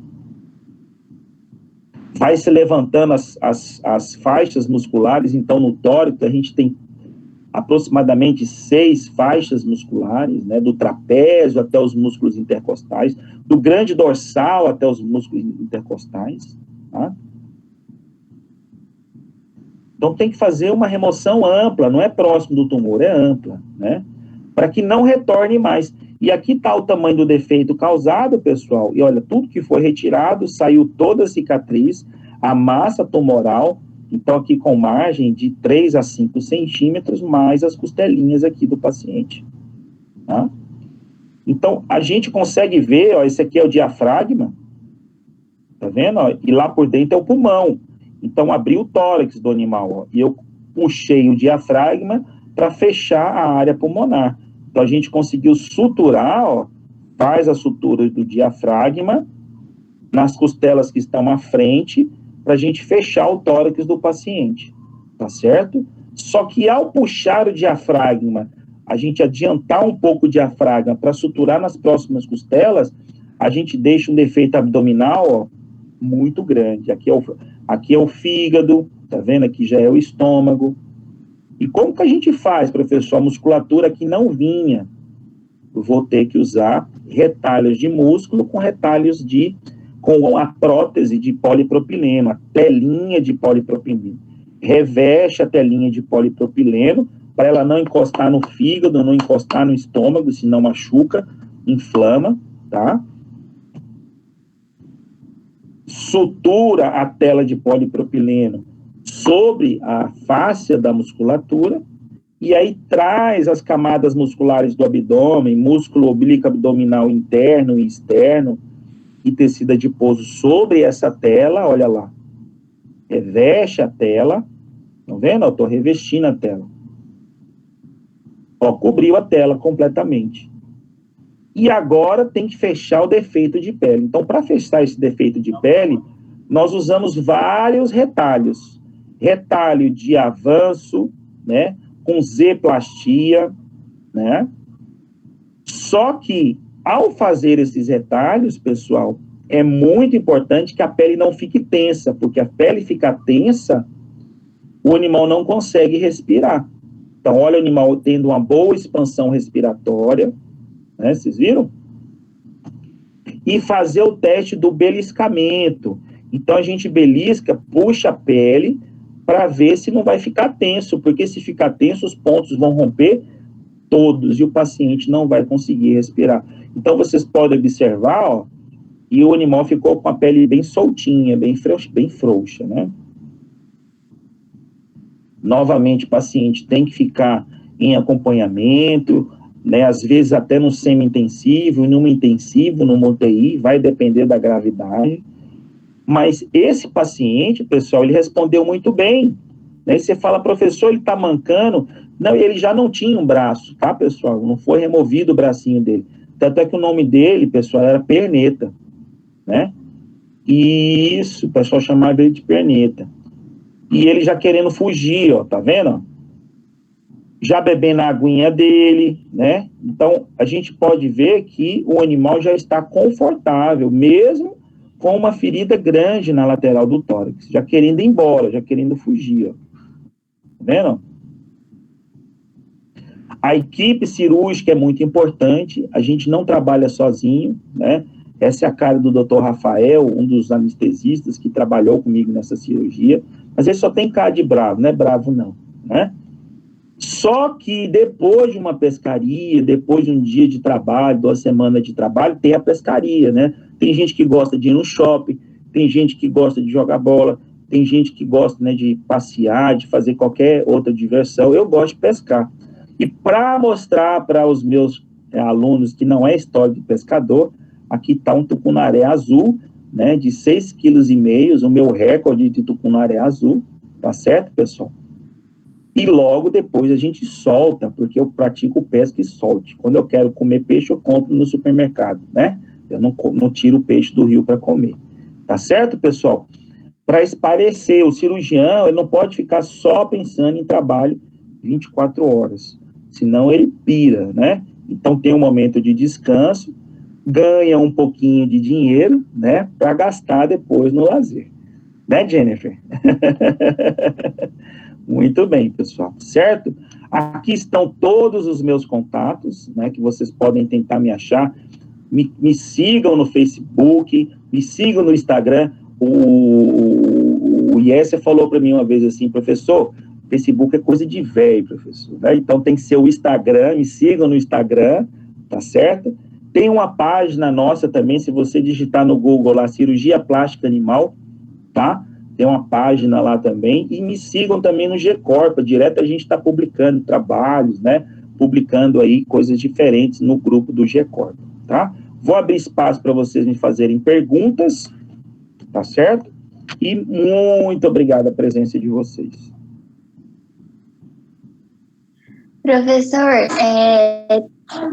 Vai se levantando as faixas musculares, então no tórax a gente tem aproximadamente 6 faixas musculares, né, do trapézio até os músculos intercostais, do grande dorsal até os músculos intercostais, tá? Então tem que fazer uma remoção ampla, não é próximo do tumor, é ampla, né, para que não retorne mais. E aqui está o tamanho do defeito causado, pessoal, e olha, tudo que foi retirado, saiu toda a cicatriz, a massa tumoral. Então, aqui com margem de 3 a 5 centímetros, mais as costelinhas aqui do paciente. Tá? Então, a gente consegue ver, ó, esse aqui é o diafragma, tá vendo? Ó, e lá por dentro é o pulmão. Então, abri o tórax do animal, ó, e eu puxei o diafragma para fechar a área pulmonar. Então, a gente conseguiu suturar, ó, faz a sutura do diafragma nas costelas que estão à frente, para a gente fechar o tórax do paciente, tá certo? Só que ao puxar o diafragma, a gente adiantar um pouco o diafragma para suturar nas próximas costelas, a gente deixa um defeito abdominal, ó, muito grande. Aqui é o fígado, tá vendo? Aqui já é o estômago. E como que a gente faz, professor? A musculatura aqui não vinha. Eu vou ter que usar retalhos de músculo com retalhos com a prótese de polipropileno, a telinha de polipropileno. Reveste a telinha de polipropileno para ela não encostar no fígado, não encostar no estômago, senão machuca, inflama, tá? Sutura a tela de polipropileno sobre a fáscia da musculatura e aí traz as camadas musculares do abdômen, músculo oblíquo abdominal interno e externo, e tecido adiposo sobre essa tela, olha lá, reveste a tela, estão vendo? Eu estou revestindo a tela. Ó, cobriu a tela completamente. E agora tem que fechar o defeito de pele. Então, para fechar esse defeito de pele, nós usamos vários retalhos. Retalho de avanço, né, com Z-plastia, né? Só que ao fazer esses retalhos, pessoal, é muito importante que a pele não fique tensa, porque a pele fica tensa, o animal não consegue respirar. Então, olha o animal tendo uma boa expansão respiratória, né? Vocês viram? E fazer o teste do beliscamento. Então, a gente belisca, puxa a pele para ver se não vai ficar tenso, porque se ficar tenso, os pontos vão romper todos e o paciente não vai conseguir respirar. Então, vocês podem observar, ó, e o animal ficou com a pele bem soltinha, bem frouxa, né? Novamente, o paciente tem que ficar em acompanhamento, né, às vezes até no semi-intensivo, numa intensivo, numa UTI, vai depender da gravidade. Mas esse paciente, pessoal, ele respondeu muito bem. Né? Você fala, professor, ele está mancando. Não, ele já não tinha um braço, tá, pessoal? Não foi removido o bracinho dele. Tanto é que o nome dele, pessoal, era Perneta, né? Isso, o pessoal chamava ele de Perneta. E ele já querendo fugir, ó, tá vendo? Já bebendo a aguinha dele, né? Então, a gente pode ver que o animal já está confortável, mesmo com uma ferida grande na lateral do tórax, já querendo ir embora, já querendo fugir, ó. Tá vendo? A equipe cirúrgica é muito importante, a gente não trabalha sozinho, né? Essa é a cara do Dr. Rafael, um dos anestesistas que trabalhou comigo nessa cirurgia, mas ele só tem cara de bravo, não é bravo não, né? Só que depois de uma pescaria, depois de um dia de trabalho, 2 semanas de trabalho, tem a pescaria, né? Tem gente que gosta de ir no shopping, tem gente que gosta de jogar bola, tem gente que gosta, né, de passear, de fazer qualquer outra diversão. Eu gosto de pescar. E para mostrar para os meus alunos que não é história de pescador, aqui está um tucunaré azul, né, de 6,5 kg, o meu recorde de tucunaré azul, tá certo, pessoal? E logo depois a gente solta, porque eu pratico pesca e solte. Quando eu quero comer peixe, eu compro no supermercado, né? Eu não tiro o peixe do rio para comer. Tá certo, pessoal? Para esparecer, o cirurgião, ele não pode ficar só pensando em trabalho 24 horas, senão ele pira, né? Então tem um momento de descanso, ganha um pouquinho de dinheiro, né? Para gastar depois no lazer. Né, Jennifer? Muito bem, pessoal, certo? Aqui estão todos os meus contatos, né, que vocês podem tentar me achar. Me sigam no Facebook, me sigam no Instagram. O Yesser falou para mim uma vez assim, professor, Facebook é coisa de velho, professor, né? Então tem que ser o Instagram, me sigam no Instagram, tá certo? Tem uma página nossa também, se você digitar no Google lá, cirurgia plástica animal, tá? Tem uma página lá também, e me sigam também no G-Corpa, direto a gente está publicando trabalhos, né, publicando aí coisas diferentes no grupo do G-Corpa, tá? Vou abrir espaço para vocês me fazerem perguntas, tá certo? E muito obrigado a presença de vocês. Professor,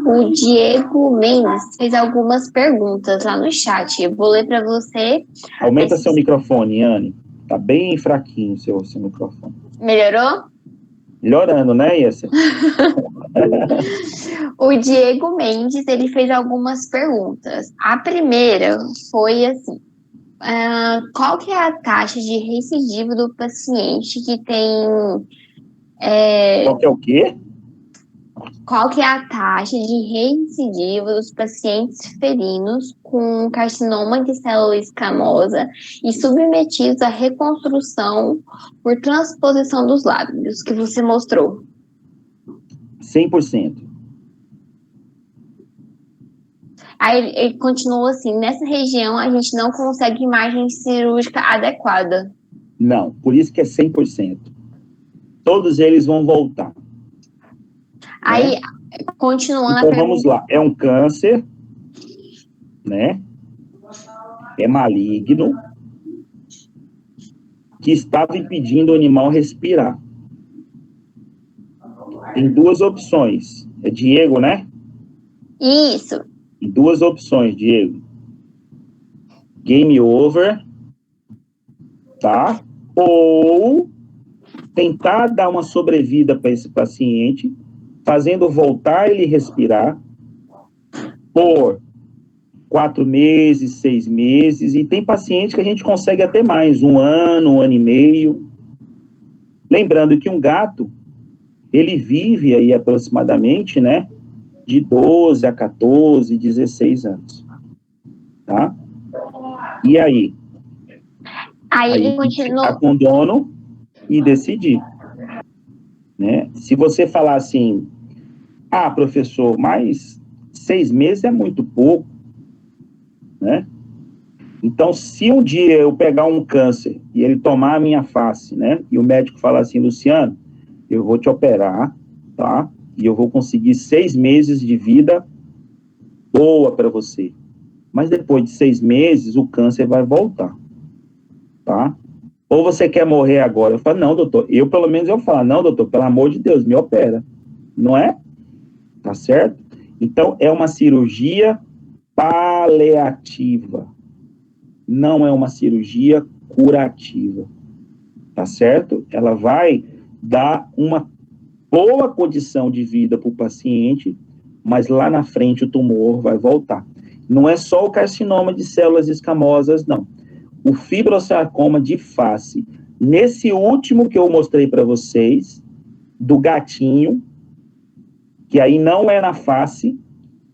o Diego Mendes fez algumas perguntas lá no chat, eu vou ler para você. Aumenta seu microfone, Anne. Tá bem fraquinho seu microfone. Melhorou? Melhorando, né, Yesser? O Diego Mendes, ele fez algumas perguntas. A primeira foi assim, qual que é a taxa de recidivo do paciente que tem... Qual que é o quê? Qual que é a taxa de recidivo dos pacientes felinos com carcinoma de célula escamosa e submetidos à reconstrução por transposição dos lábios, que você mostrou? 100%. Aí ele continuou assim, nessa região a gente não consegue imagem cirúrgica adequada. Não, por isso que é 100%. Todos eles vão voltar. Aí, né? continuando então, a pergunta... vamos lá. É um câncer, né? É maligno, que estava impedindo o animal respirar. Tem 2 opções. É Diego, né? Isso. Tem 2 opções, Diego. Game over, tá? Ou tentar dar uma sobrevida para esse paciente, fazendo voltar ele respirar por 4 meses, 6 meses, e tem paciente que a gente consegue até mais, 1 ano, 1 ano e meio. Lembrando que um gato, ele vive aí aproximadamente, né, de 12 a 14, 16 anos. Tá? E aí? Aí ele continuou... Ficar com o dono e decidir. Né? Se você falar assim, professor, mas 6 meses é muito pouco, né? Então, se um dia eu pegar um câncer e ele tomar a minha face, né? E o médico falar assim, Luciano, eu vou te operar, tá? e eu vou conseguir 6 meses de vida boa para você. Mas depois de 6 meses, o câncer vai voltar, tá? Ou você quer morrer agora? Eu falo, não, doutor. Pelo menos, eu falo, não, doutor, pelo amor de Deus, me opera. Não é? Tá certo? Então, é uma cirurgia paliativa. Não é uma cirurgia curativa. Tá certo? Ela vai dar uma boa condição de vida para o paciente, mas lá na frente o tumor vai voltar. Não é só o carcinoma de células escamosas, não. O fibrosarcoma de face, nesse último que eu mostrei para vocês, do gatinho, que aí não é na face,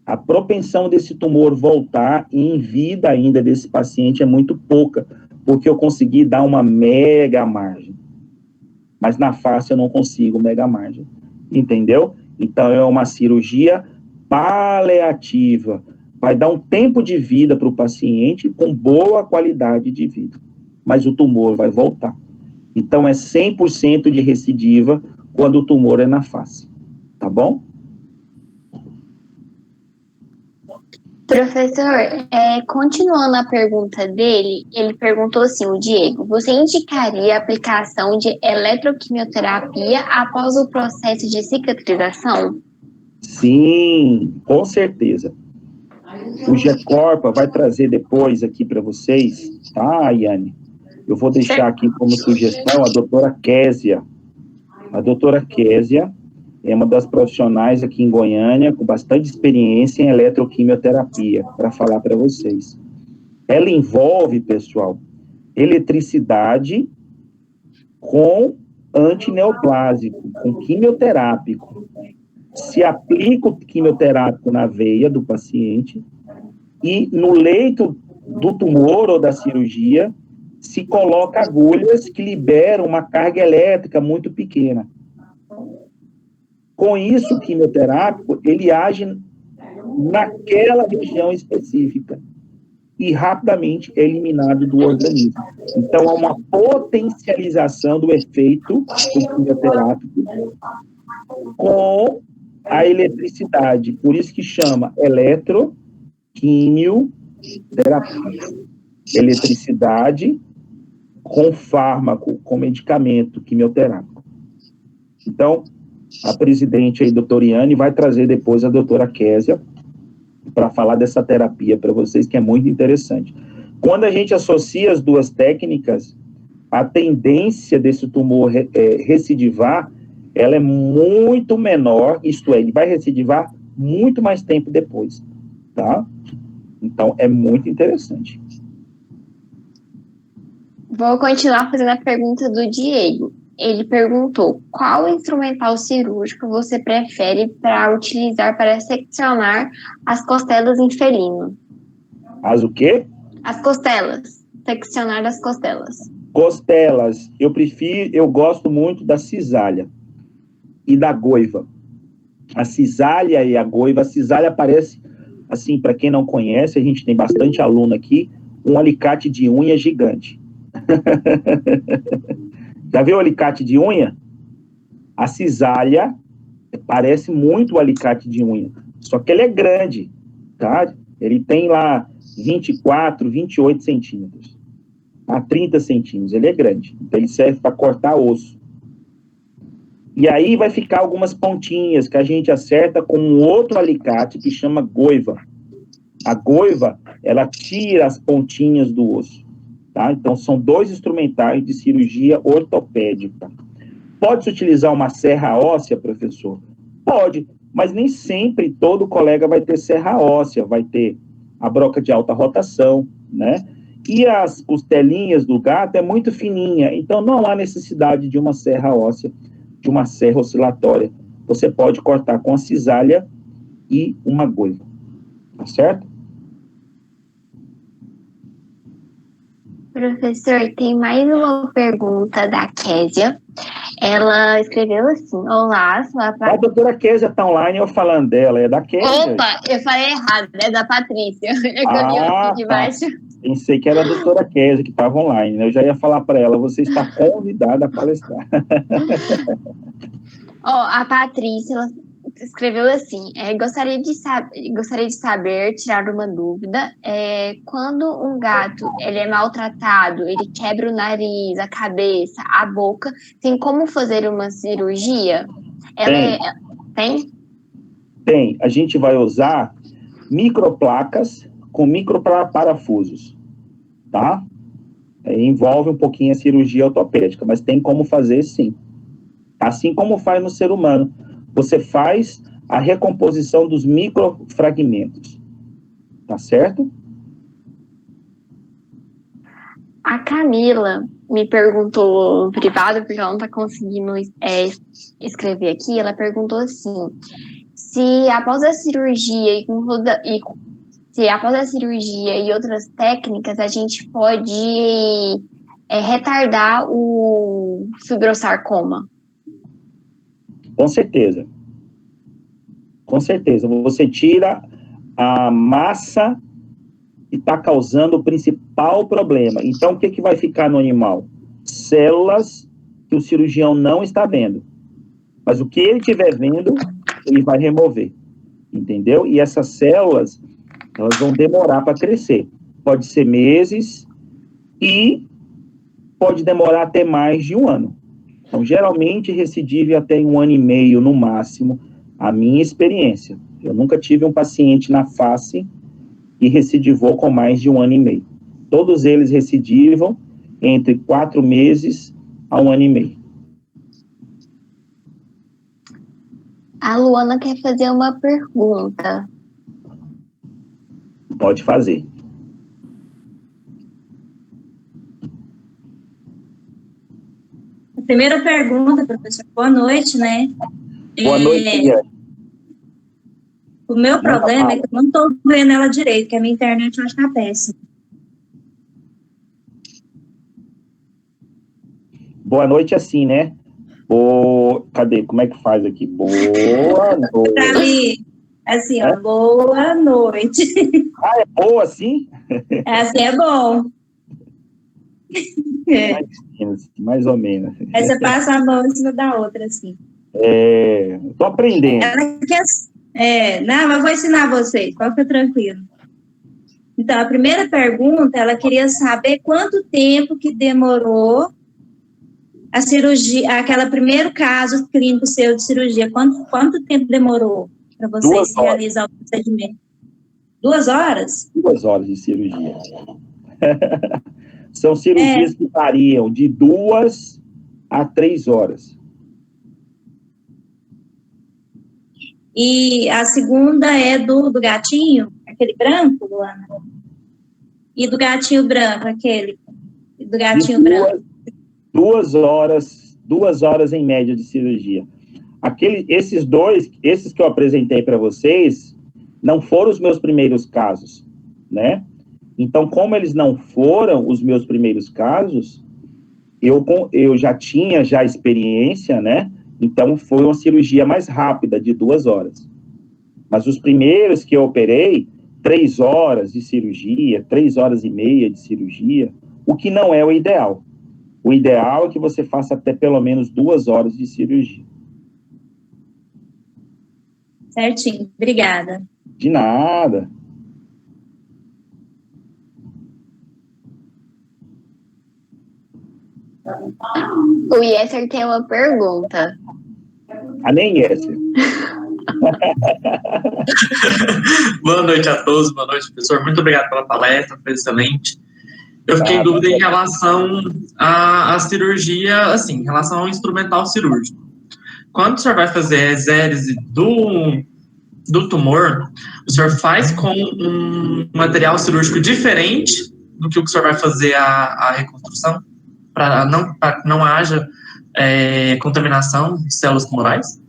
a propensão desse tumor voltar em vida ainda desse paciente é muito pouca, porque eu consegui dar uma mega margem. Mas na face eu não consigo mega margem. Entendeu? Então é uma cirurgia paliativa. Vai dar um tempo de vida para o paciente com boa qualidade de vida. Mas o tumor vai voltar. Então é 100% de recidiva quando o tumor é na face. Tá bom? Professor, continuando a pergunta dele, ele perguntou assim, o Diego, você indicaria a aplicação de eletroquimioterapia após o processo de cicatrização? Sim, com certeza. O GECorpa vai trazer depois aqui para vocês, tá, Yane? Eu vou deixar aqui como sugestão a doutora Késia. A doutora Késia é uma das profissionais aqui em Goiânia com bastante experiência em eletroquimioterapia, para falar para vocês. Ela envolve, pessoal, eletricidade com antineoplásico, com quimioterápico. Se aplica o quimioterápico na veia do paciente e no leito do tumor ou da cirurgia se coloca agulhas que liberam uma carga elétrica muito pequena. Com isso, o quimioterápico, ele age naquela região específica e rapidamente é eliminado do organismo. Então, há uma potencialização do efeito do quimioterápico com a eletricidade. Por isso que chama eletroquimioterapia. Eletricidade com fármaco, com medicamento quimioterápico. Então, a presidente aí, doutora Iane, vai trazer depois a doutora Késia para falar dessa terapia para vocês, que é muito interessante. Quando a gente associa as duas técnicas, a tendência desse tumor recidivar, ela é muito menor, isto é, ele vai recidivar muito mais tempo depois, tá? Então, é muito interessante. Vou continuar fazendo a pergunta do Diego. Ele perguntou, qual instrumental cirúrgico você prefere para utilizar para seccionar as costelas em felino? As o quê? As costelas. Seccionar as costelas. Costelas. Eu gosto muito da cisalha e da goiva. A cisalha e a goiva. A cisalha parece, assim, para quem não conhece, a gente tem bastante aluno aqui, um alicate de unha gigante. Já viu o alicate de unha? A cisalha parece muito o alicate de unha, só que ele é grande, tá? Ele tem lá 24, 28 centímetros, a 30 centímetros, ele é grande. Então, ele serve para cortar osso. E aí vai ficar algumas pontinhas que a gente acerta com um outro alicate que chama goiva. A goiva, ela tira as pontinhas do osso. Tá? Então, são 2 instrumentais de cirurgia ortopédica. Pode-se utilizar uma serra óssea, professor? Pode, mas nem sempre todo colega vai ter serra óssea, vai ter a broca de alta rotação, né? E as costelinhas do gato é muito fininha, então não há necessidade de uma serra óssea, de uma serra oscilatória. Você pode cortar com a cisalha e uma goiva, tá certo? Professor, tem mais uma pergunta da Késia. Ela escreveu assim, olá, sou a A doutora Késia está online, eu falando dela, é da Késia. Opa, eu falei errado, é da Patrícia. É que eu li aqui de baixo. Pensei que era a doutora Késia que estava online, né? Eu já ia falar para ela, você está convidada a palestrar. A Patrícia, ela escreveu assim, gostaria de saber, tirar uma dúvida, quando um gato ele é maltratado, ele quebra o nariz, a cabeça, a boca, tem como fazer uma cirurgia? Tem? Tem. A gente vai usar microplacas com microparafusos, tá? Envolve um pouquinho a cirurgia ortopédica, mas tem como fazer sim. Assim como faz no ser humano. Você faz a recomposição dos microfragmentos. Tá certo? A Camila me perguntou no privado, porque ela não está conseguindo escrever aqui, ela perguntou assim, se após a cirurgia e outras técnicas a gente pode retardar o fibrosarcoma. Com certeza. Com certeza. Você tira a massa que está causando o principal problema. Então, o que vai ficar no animal? Células que o cirurgião não está vendo. Mas o que ele estiver vendo, ele vai remover. Entendeu? E essas células, elas vão demorar para crescer. Pode ser meses e pode demorar até mais de um ano. Então, geralmente, recidive até 1 ano e meio, no máximo, a minha experiência. Eu nunca tive um paciente na face que recidivou com mais de 1 ano e meio. Todos eles recidivam entre 4 meses a 1 ano e meio. A Luana quer fazer uma pergunta. Pode fazer. A primeira pergunta, professor, boa noite, né? Boa noite, O meu problema é que eu não estou vendo ela direito, que a minha internet hoje está péssima. Boa noite assim, né? Cadê? Como é que faz aqui? Boa noite. Para mim, assim, ó, boa noite. Ah, é boa assim? Assim é bom. Mais ou menos. Aí você passa a mão em cima da outra, assim. Tô aprendendo. Ela quer... não, mas eu vou ensinar vocês, pode ficar tranquilo. Então, a primeira pergunta, ela queria saber quanto tempo que demorou a cirurgia, aquele primeiro caso clínico seu de cirurgia, quanto tempo demorou para vocês realizar o procedimento? 2 horas? 2 horas de cirurgia. São cirurgias que variam de 2 a 3 horas. E a segunda é do gatinho, aquele branco, Luana? E do gatinho branco, aquele? Do gatinho branco? 2 horas em média de cirurgia. Esses que eu apresentei para vocês, não foram os meus primeiros casos, né? Então, como eles não foram os meus primeiros casos, eu já tinha experiência, né? Então, foi uma cirurgia mais rápida, de 2 horas. Mas os primeiros que eu operei, 3 horas de cirurgia, 3 horas e meia de cirurgia, o que não é o ideal. O ideal é que você faça até pelo menos 2 horas de cirurgia. Certinho, obrigada. De nada. O Yesser tem uma pergunta. Nem Yesser. Boa noite a todos, boa noite, professor. Muito obrigado pela palestra, foi excelente. Eu fiquei em dúvida em relação à cirurgia, assim, em relação ao instrumental cirúrgico. Quando o senhor vai fazer a exérese do tumor, o senhor faz com um material cirúrgico diferente do que o senhor vai fazer a reconstrução? Para não haja contaminação de células tumorais?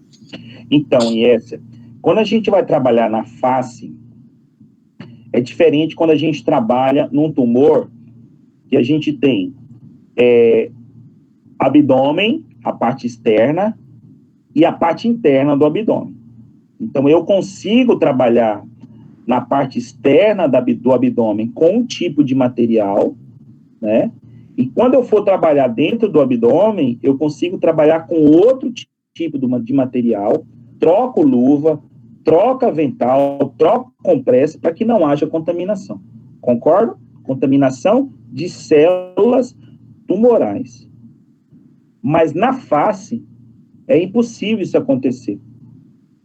Então, Yesser, quando a gente vai trabalhar na face, é diferente quando a gente trabalha num tumor que a gente tem abdômen, a parte externa, e a parte interna do abdômen. Então, eu consigo trabalhar na parte externa do abdômen com um tipo de material, né? E quando eu for trabalhar dentro do abdômen, eu consigo trabalhar com outro tipo de material, troco luva, troca avental, troca compressa para que não haja contaminação. Concordo? Contaminação de células tumorais. Mas na face é impossível isso acontecer,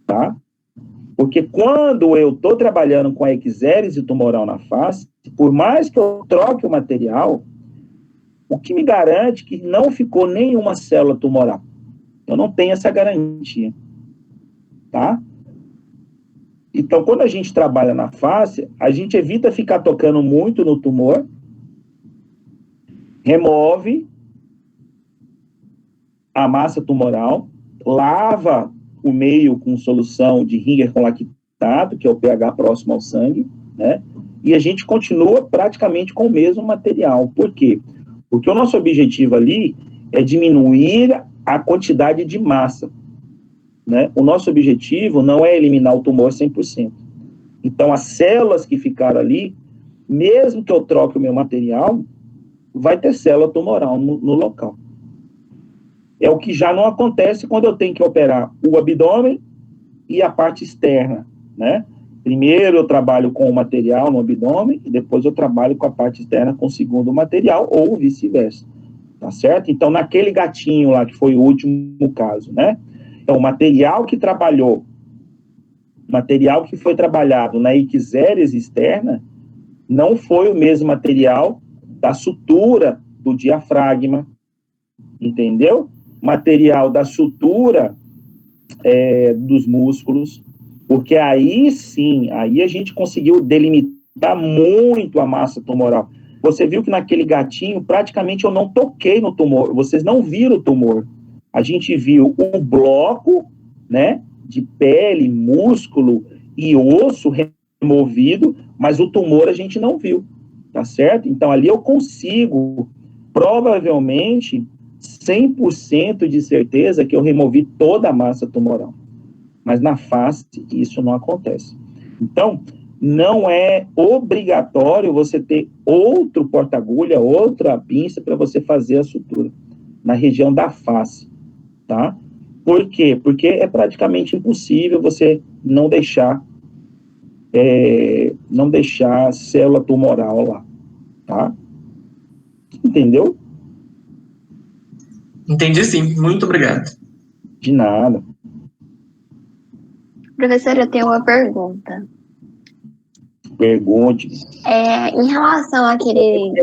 tá? Porque quando eu estou trabalhando com a eczérese tumoral na face, por mais que eu troque o material, o que me garante que não ficou nenhuma célula tumoral? Eu não tenho essa garantia, tá? Então, quando a gente trabalha na face, a gente evita ficar tocando muito no tumor, remove a massa tumoral, lava o meio com solução de Ringer com lactato, que é o pH próximo ao sangue, né? E a gente continua praticamente com o mesmo material. Por quê? Porque o nosso objetivo ali é diminuir a quantidade de massa, né? O nosso objetivo não é eliminar o tumor 100%. Então, as células que ficaram ali, mesmo que eu troque o meu material, vai ter célula tumoral no local. É o que já não acontece quando eu tenho que operar o abdômen e a parte externa, né? Primeiro eu trabalho com o material no abdômen e depois eu trabalho com a parte externa com o segundo material ou vice-versa, tá certo? Então, naquele gatinho lá, que foi o último caso, né? Então, o material que foi trabalhado na ictérese externa não foi o mesmo material da sutura do diafragma, entendeu? Material da sutura dos músculos, porque aí sim, aí a gente conseguiu delimitar muito a massa tumoral. Você viu que naquele gatinho, praticamente eu não toquei no tumor, vocês não viram o tumor. A gente viu um bloco, né, de pele, músculo e osso removido, mas o tumor a gente não viu, tá certo? Então, ali eu consigo, provavelmente, 100% de certeza que eu removi toda a massa tumoral. Mas na face, isso não acontece. Então, não é obrigatório você ter outro porta-agulha, outra pinça para você fazer a sutura na região da face, tá? Por quê? Porque é praticamente impossível você não deixar célula tumoral lá, tá? Entendeu? Entendi sim, muito obrigado. De nada. Professor, eu tenho uma pergunta. Pergunte. Em relação àquele...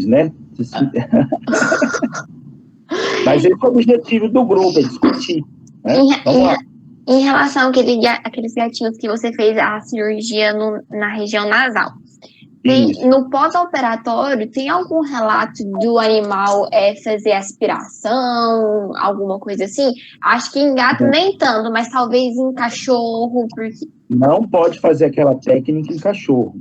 né? Mas esse é o objetivo do grupo, é discutir. Né? Vamos lá. Em relação àqueles gatinhos que você fez a cirurgia na região nasal, no pós-operatório, tem algum relato do animal fazer aspiração, alguma coisa assim? Acho que em gato nem tanto, mas talvez em cachorro, porque... Não pode fazer aquela técnica em cachorro.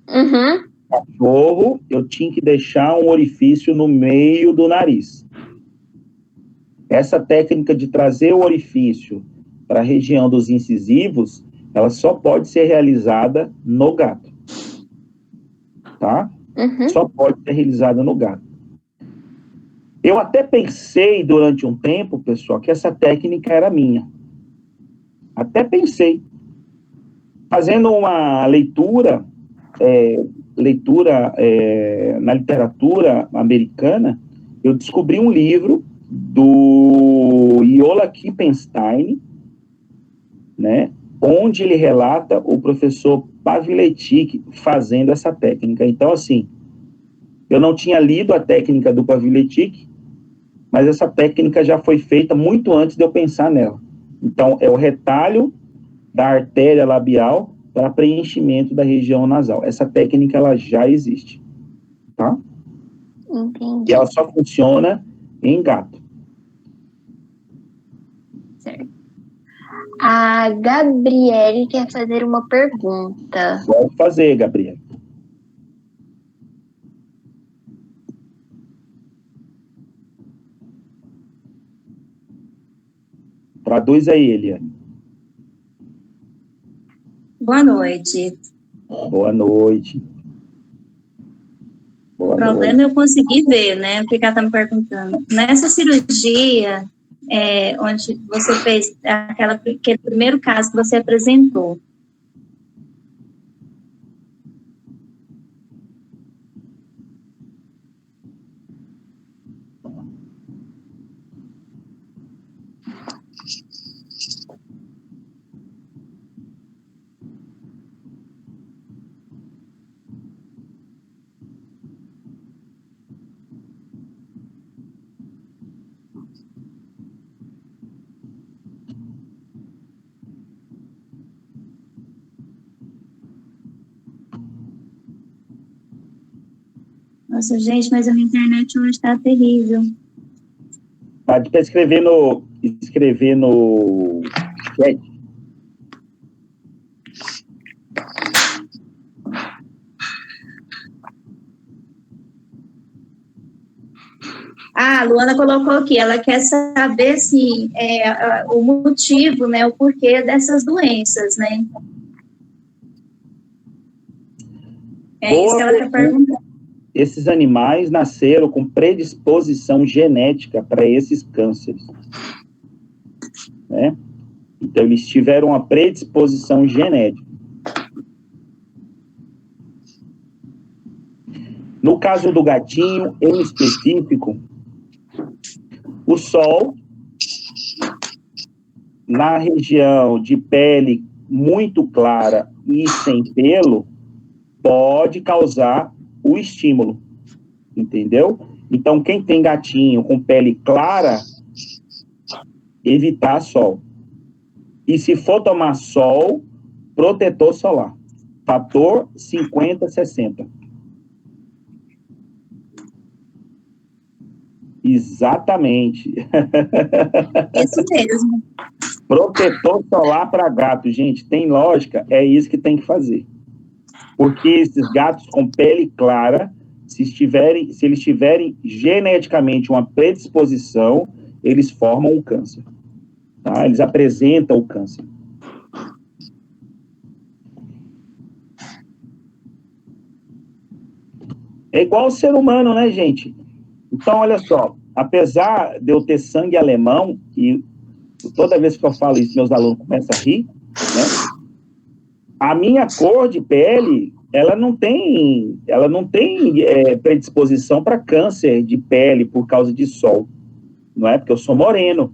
Uhum. Cachorro, eu tinha que deixar um orifício no meio do nariz. Essa técnica de trazer o orifício para a região dos incisivos, ela só pode ser realizada no gato. Tá? Uhum. Só pode ser realizada no gato. Eu até pensei durante um tempo, pessoal, que essa técnica era minha. Até pensei. Fazendo uma leitura na literatura americana, eu descobri um livro do Iola Kippenstein, né, onde ele relata o professor Pavletic fazendo essa técnica. Então, assim, eu não tinha lido a técnica do Pavletic, mas essa técnica já foi feita muito antes de eu pensar nela. Então, é o retalho da artéria labial para preenchimento da região nasal. Essa técnica, ela já existe, tá? Entendi. E ela só funciona em gato. Certo. A Gabriele quer fazer uma pergunta. Pode fazer, Gabriele. Traduz aí, Eliane. Boa noite. Boa noite. O problema é eu conseguir ver, né? O que ela está me perguntando. Nessa cirurgia, onde você fez aquele primeiro caso que você apresentou. Nossa, gente, mas a minha internet hoje está terrível. Pode escrever no chat. A Luana colocou aqui, ela quer saber se o motivo, né, o porquê dessas doenças, né? Isso que ela está perguntando. Esses animais nasceram com predisposição genética para esses cânceres, né? Então, eles tiveram uma predisposição genética. No caso do gatinho, em específico, o sol, na região de pele muito clara e sem pelo, pode causar o estímulo, entendeu? Então, quem tem gatinho com pele clara, evitar sol. E se for tomar sol, protetor solar. Fator 50-60. Exatamente. Isso mesmo. Protetor solar para gato, gente, tem lógica, é isso que tem que fazer. Porque esses gatos com pele clara, se eles tiverem geneticamente uma predisposição, eles formam um câncer. Tá? Eles apresentam o câncer. É igual ao ser humano, né, gente? Então, olha só, apesar de eu ter sangue alemão, e toda vez que eu falo isso, meus alunos começam a rir, né? A minha cor de pele, ela não tem predisposição para câncer de pele por causa de sol, não é? Porque eu sou moreno,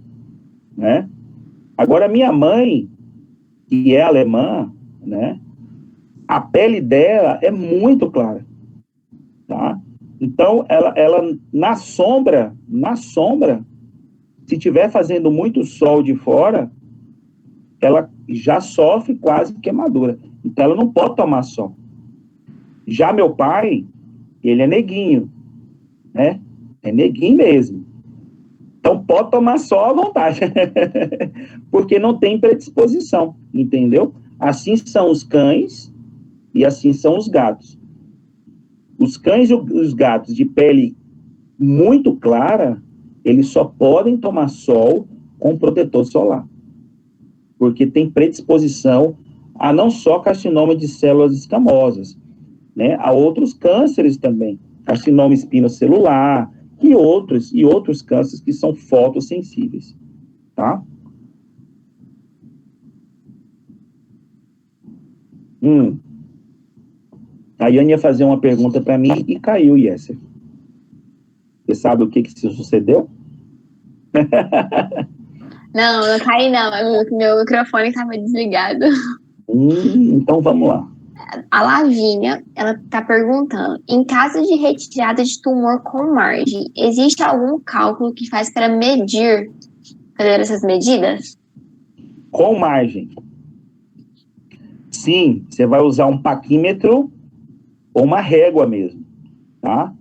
né? Agora, minha mãe, que é alemã, né? A pele dela é muito clara, tá? Então, ela na sombra, se estiver fazendo muito sol de fora, ela já sofre quase queimadura. Então, ela não pode tomar sol. Já meu pai, ele é neguinho, né? É neguinho mesmo. Então, pode tomar sol à vontade. Porque não tem predisposição, entendeu? Assim são os cães e assim são os gatos. Os cães e os gatos de pele muito clara, eles só podem tomar sol com protetor solar. Porque tem predisposição a não só carcinoma de células escamosas, né? A outros cânceres também, carcinoma espinocelular e outros cânceres que são fotossensíveis, tá? A Yane ia fazer uma pergunta para mim e caiu, Yesser. Você sabe o que sucedeu? Não, não caí não. Meu microfone estava desligado. Então vamos lá. A Lavínia, ela está perguntando, em caso de retirada de tumor com margem, existe algum cálculo que faz para fazer essas medidas? Com margem. Sim, você vai usar um paquímetro ou uma régua mesmo, tá?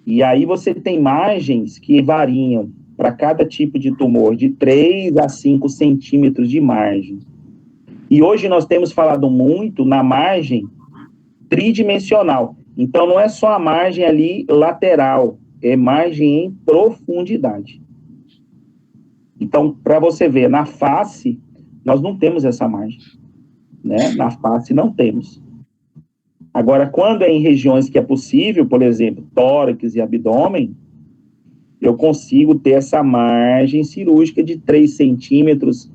E aí você tem margens que variam para cada tipo de tumor, de 3 a 5 centímetros de margem. E hoje nós temos falado muito na margem tridimensional. Então, não é só a margem ali lateral, é margem em profundidade. Então, para você ver, na face, nós não temos essa margem, né? Na face não temos. Agora, quando é em regiões que é possível, por exemplo, tórax e abdômen, eu consigo ter essa margem cirúrgica de 3 centímetros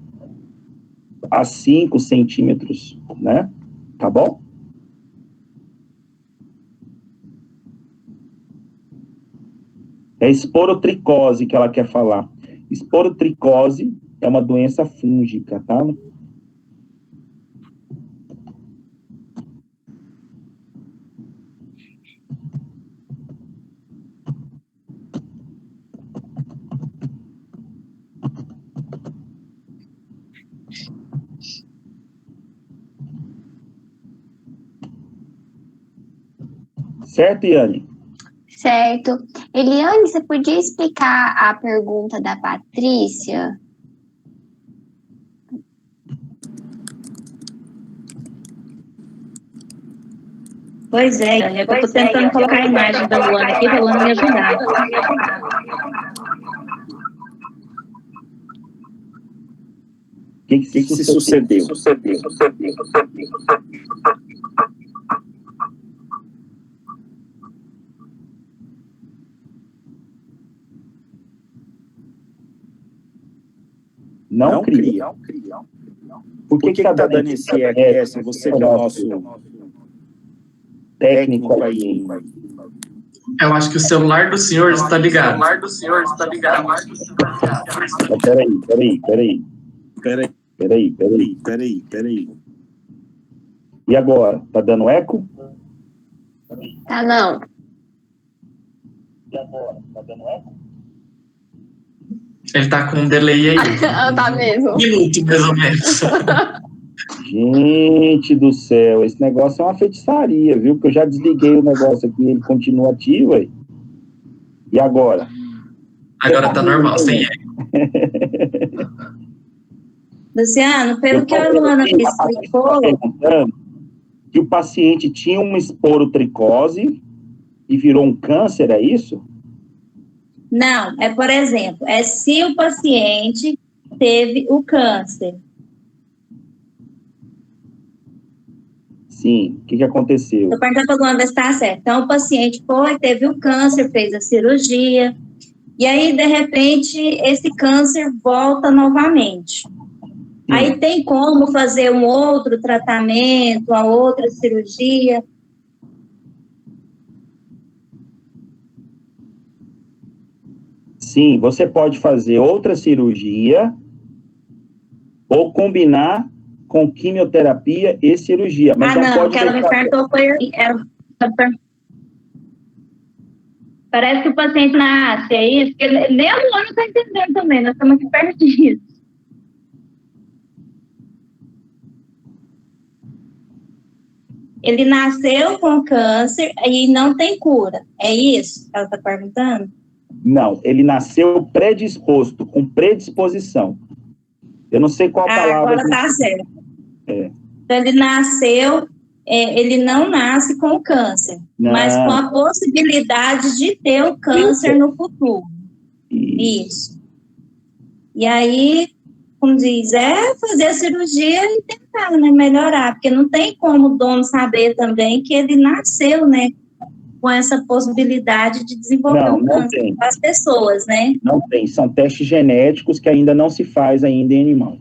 a 5 centímetros, né? Tá bom? É esporotricose que ela quer falar. Esporotricose é uma doença fúngica, tá? Certo, Yane? Certo. Eliane, você podia explicar a pergunta da Patrícia? Pois é, eu estou tentando colocar a imagem da Luana aqui, para a Luana me ajudar. O que se sucedeu? Não cria. Por que está dando esse RS? Você que é o nosso técnico aí. Eu acho que o celular do senhor está ligado. Peraí. E agora? Tá dando eco? Tá, não. Ele tá com um delay aí. Tá mesmo. Um minuto, mais ou menos. Gente do céu, esse negócio é uma feitiçaria, viu? Porque eu já desliguei o negócio aqui, ele continua ativo aí. E agora? Agora tá normal, sem eco. Luciano, pelo que a Luana me explicou... Que o paciente tinha uma esporotricose e virou um câncer, é isso? Não, por exemplo, se o paciente teve o câncer. Sim, o que aconteceu? Estou perguntando para a Luana se está certo. Então, o paciente teve o câncer, fez a cirurgia, e aí, de repente, esse câncer volta novamente. Sim. Aí tem como fazer um outro tratamento, uma outra cirurgia? Sim, você pode fazer outra cirurgia ou combinar com quimioterapia e cirurgia. Mas não pode. O que ela me perguntou foi... Parece que o paciente nasce, é isso? Porque nem a Luana está entendendo também, nós estamos aqui perto disso. Ele nasceu com câncer e não tem cura, é isso que ela está perguntando? Não, ele nasceu predisposto, com predisposição. Eu não sei qual a palavra. Agora está certo. Então, ele nasceu, ele não nasce com câncer, não. Mas com a possibilidade de ter o câncer no futuro. Isso. E aí, como diz, fazer a cirurgia e tentar, né, melhorar, porque não tem como o dono saber também que ele nasceu, né, com essa possibilidade de desenvolver um câncer para as pessoas, né? Não tem, são testes genéticos que ainda não se faz ainda em animal.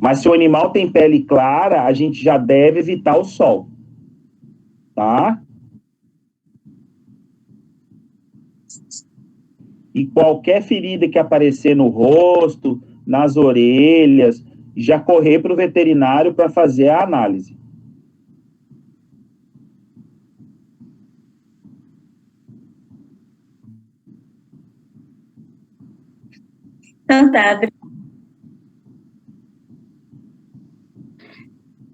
Mas se o animal tem pele clara, a gente já deve evitar o sol, tá? E qualquer ferida que aparecer no rosto, nas orelhas, já correr para o veterinário para fazer a análise. Então tá.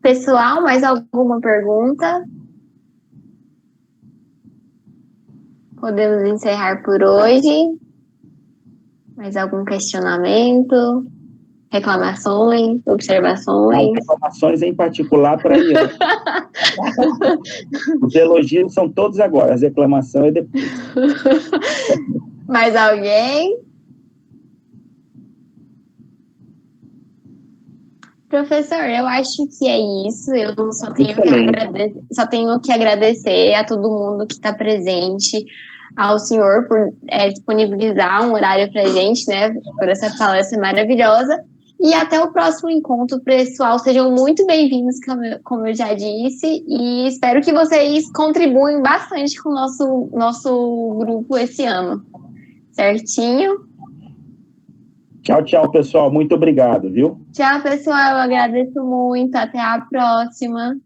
Pessoal, mais alguma pergunta? Podemos encerrar por hoje. Mais algum questionamento? Reclamações? Observações? Reclamações em particular para Ian. Os elogios são todos agora, as reclamações é depois. Mais alguém? Professor, eu acho que é isso. Eu Excelente. só tenho que agradecer a todo mundo que está presente, ao senhor por disponibilizar um horário para a gente, né, por essa palestra maravilhosa. E até o próximo encontro, pessoal. Sejam muito bem-vindos, como eu já disse, e espero que vocês contribuem bastante com o nosso grupo esse ano. Certinho? Tchau, tchau, pessoal. Muito obrigado, viu? Tchau, pessoal. Eu agradeço muito. Até a próxima.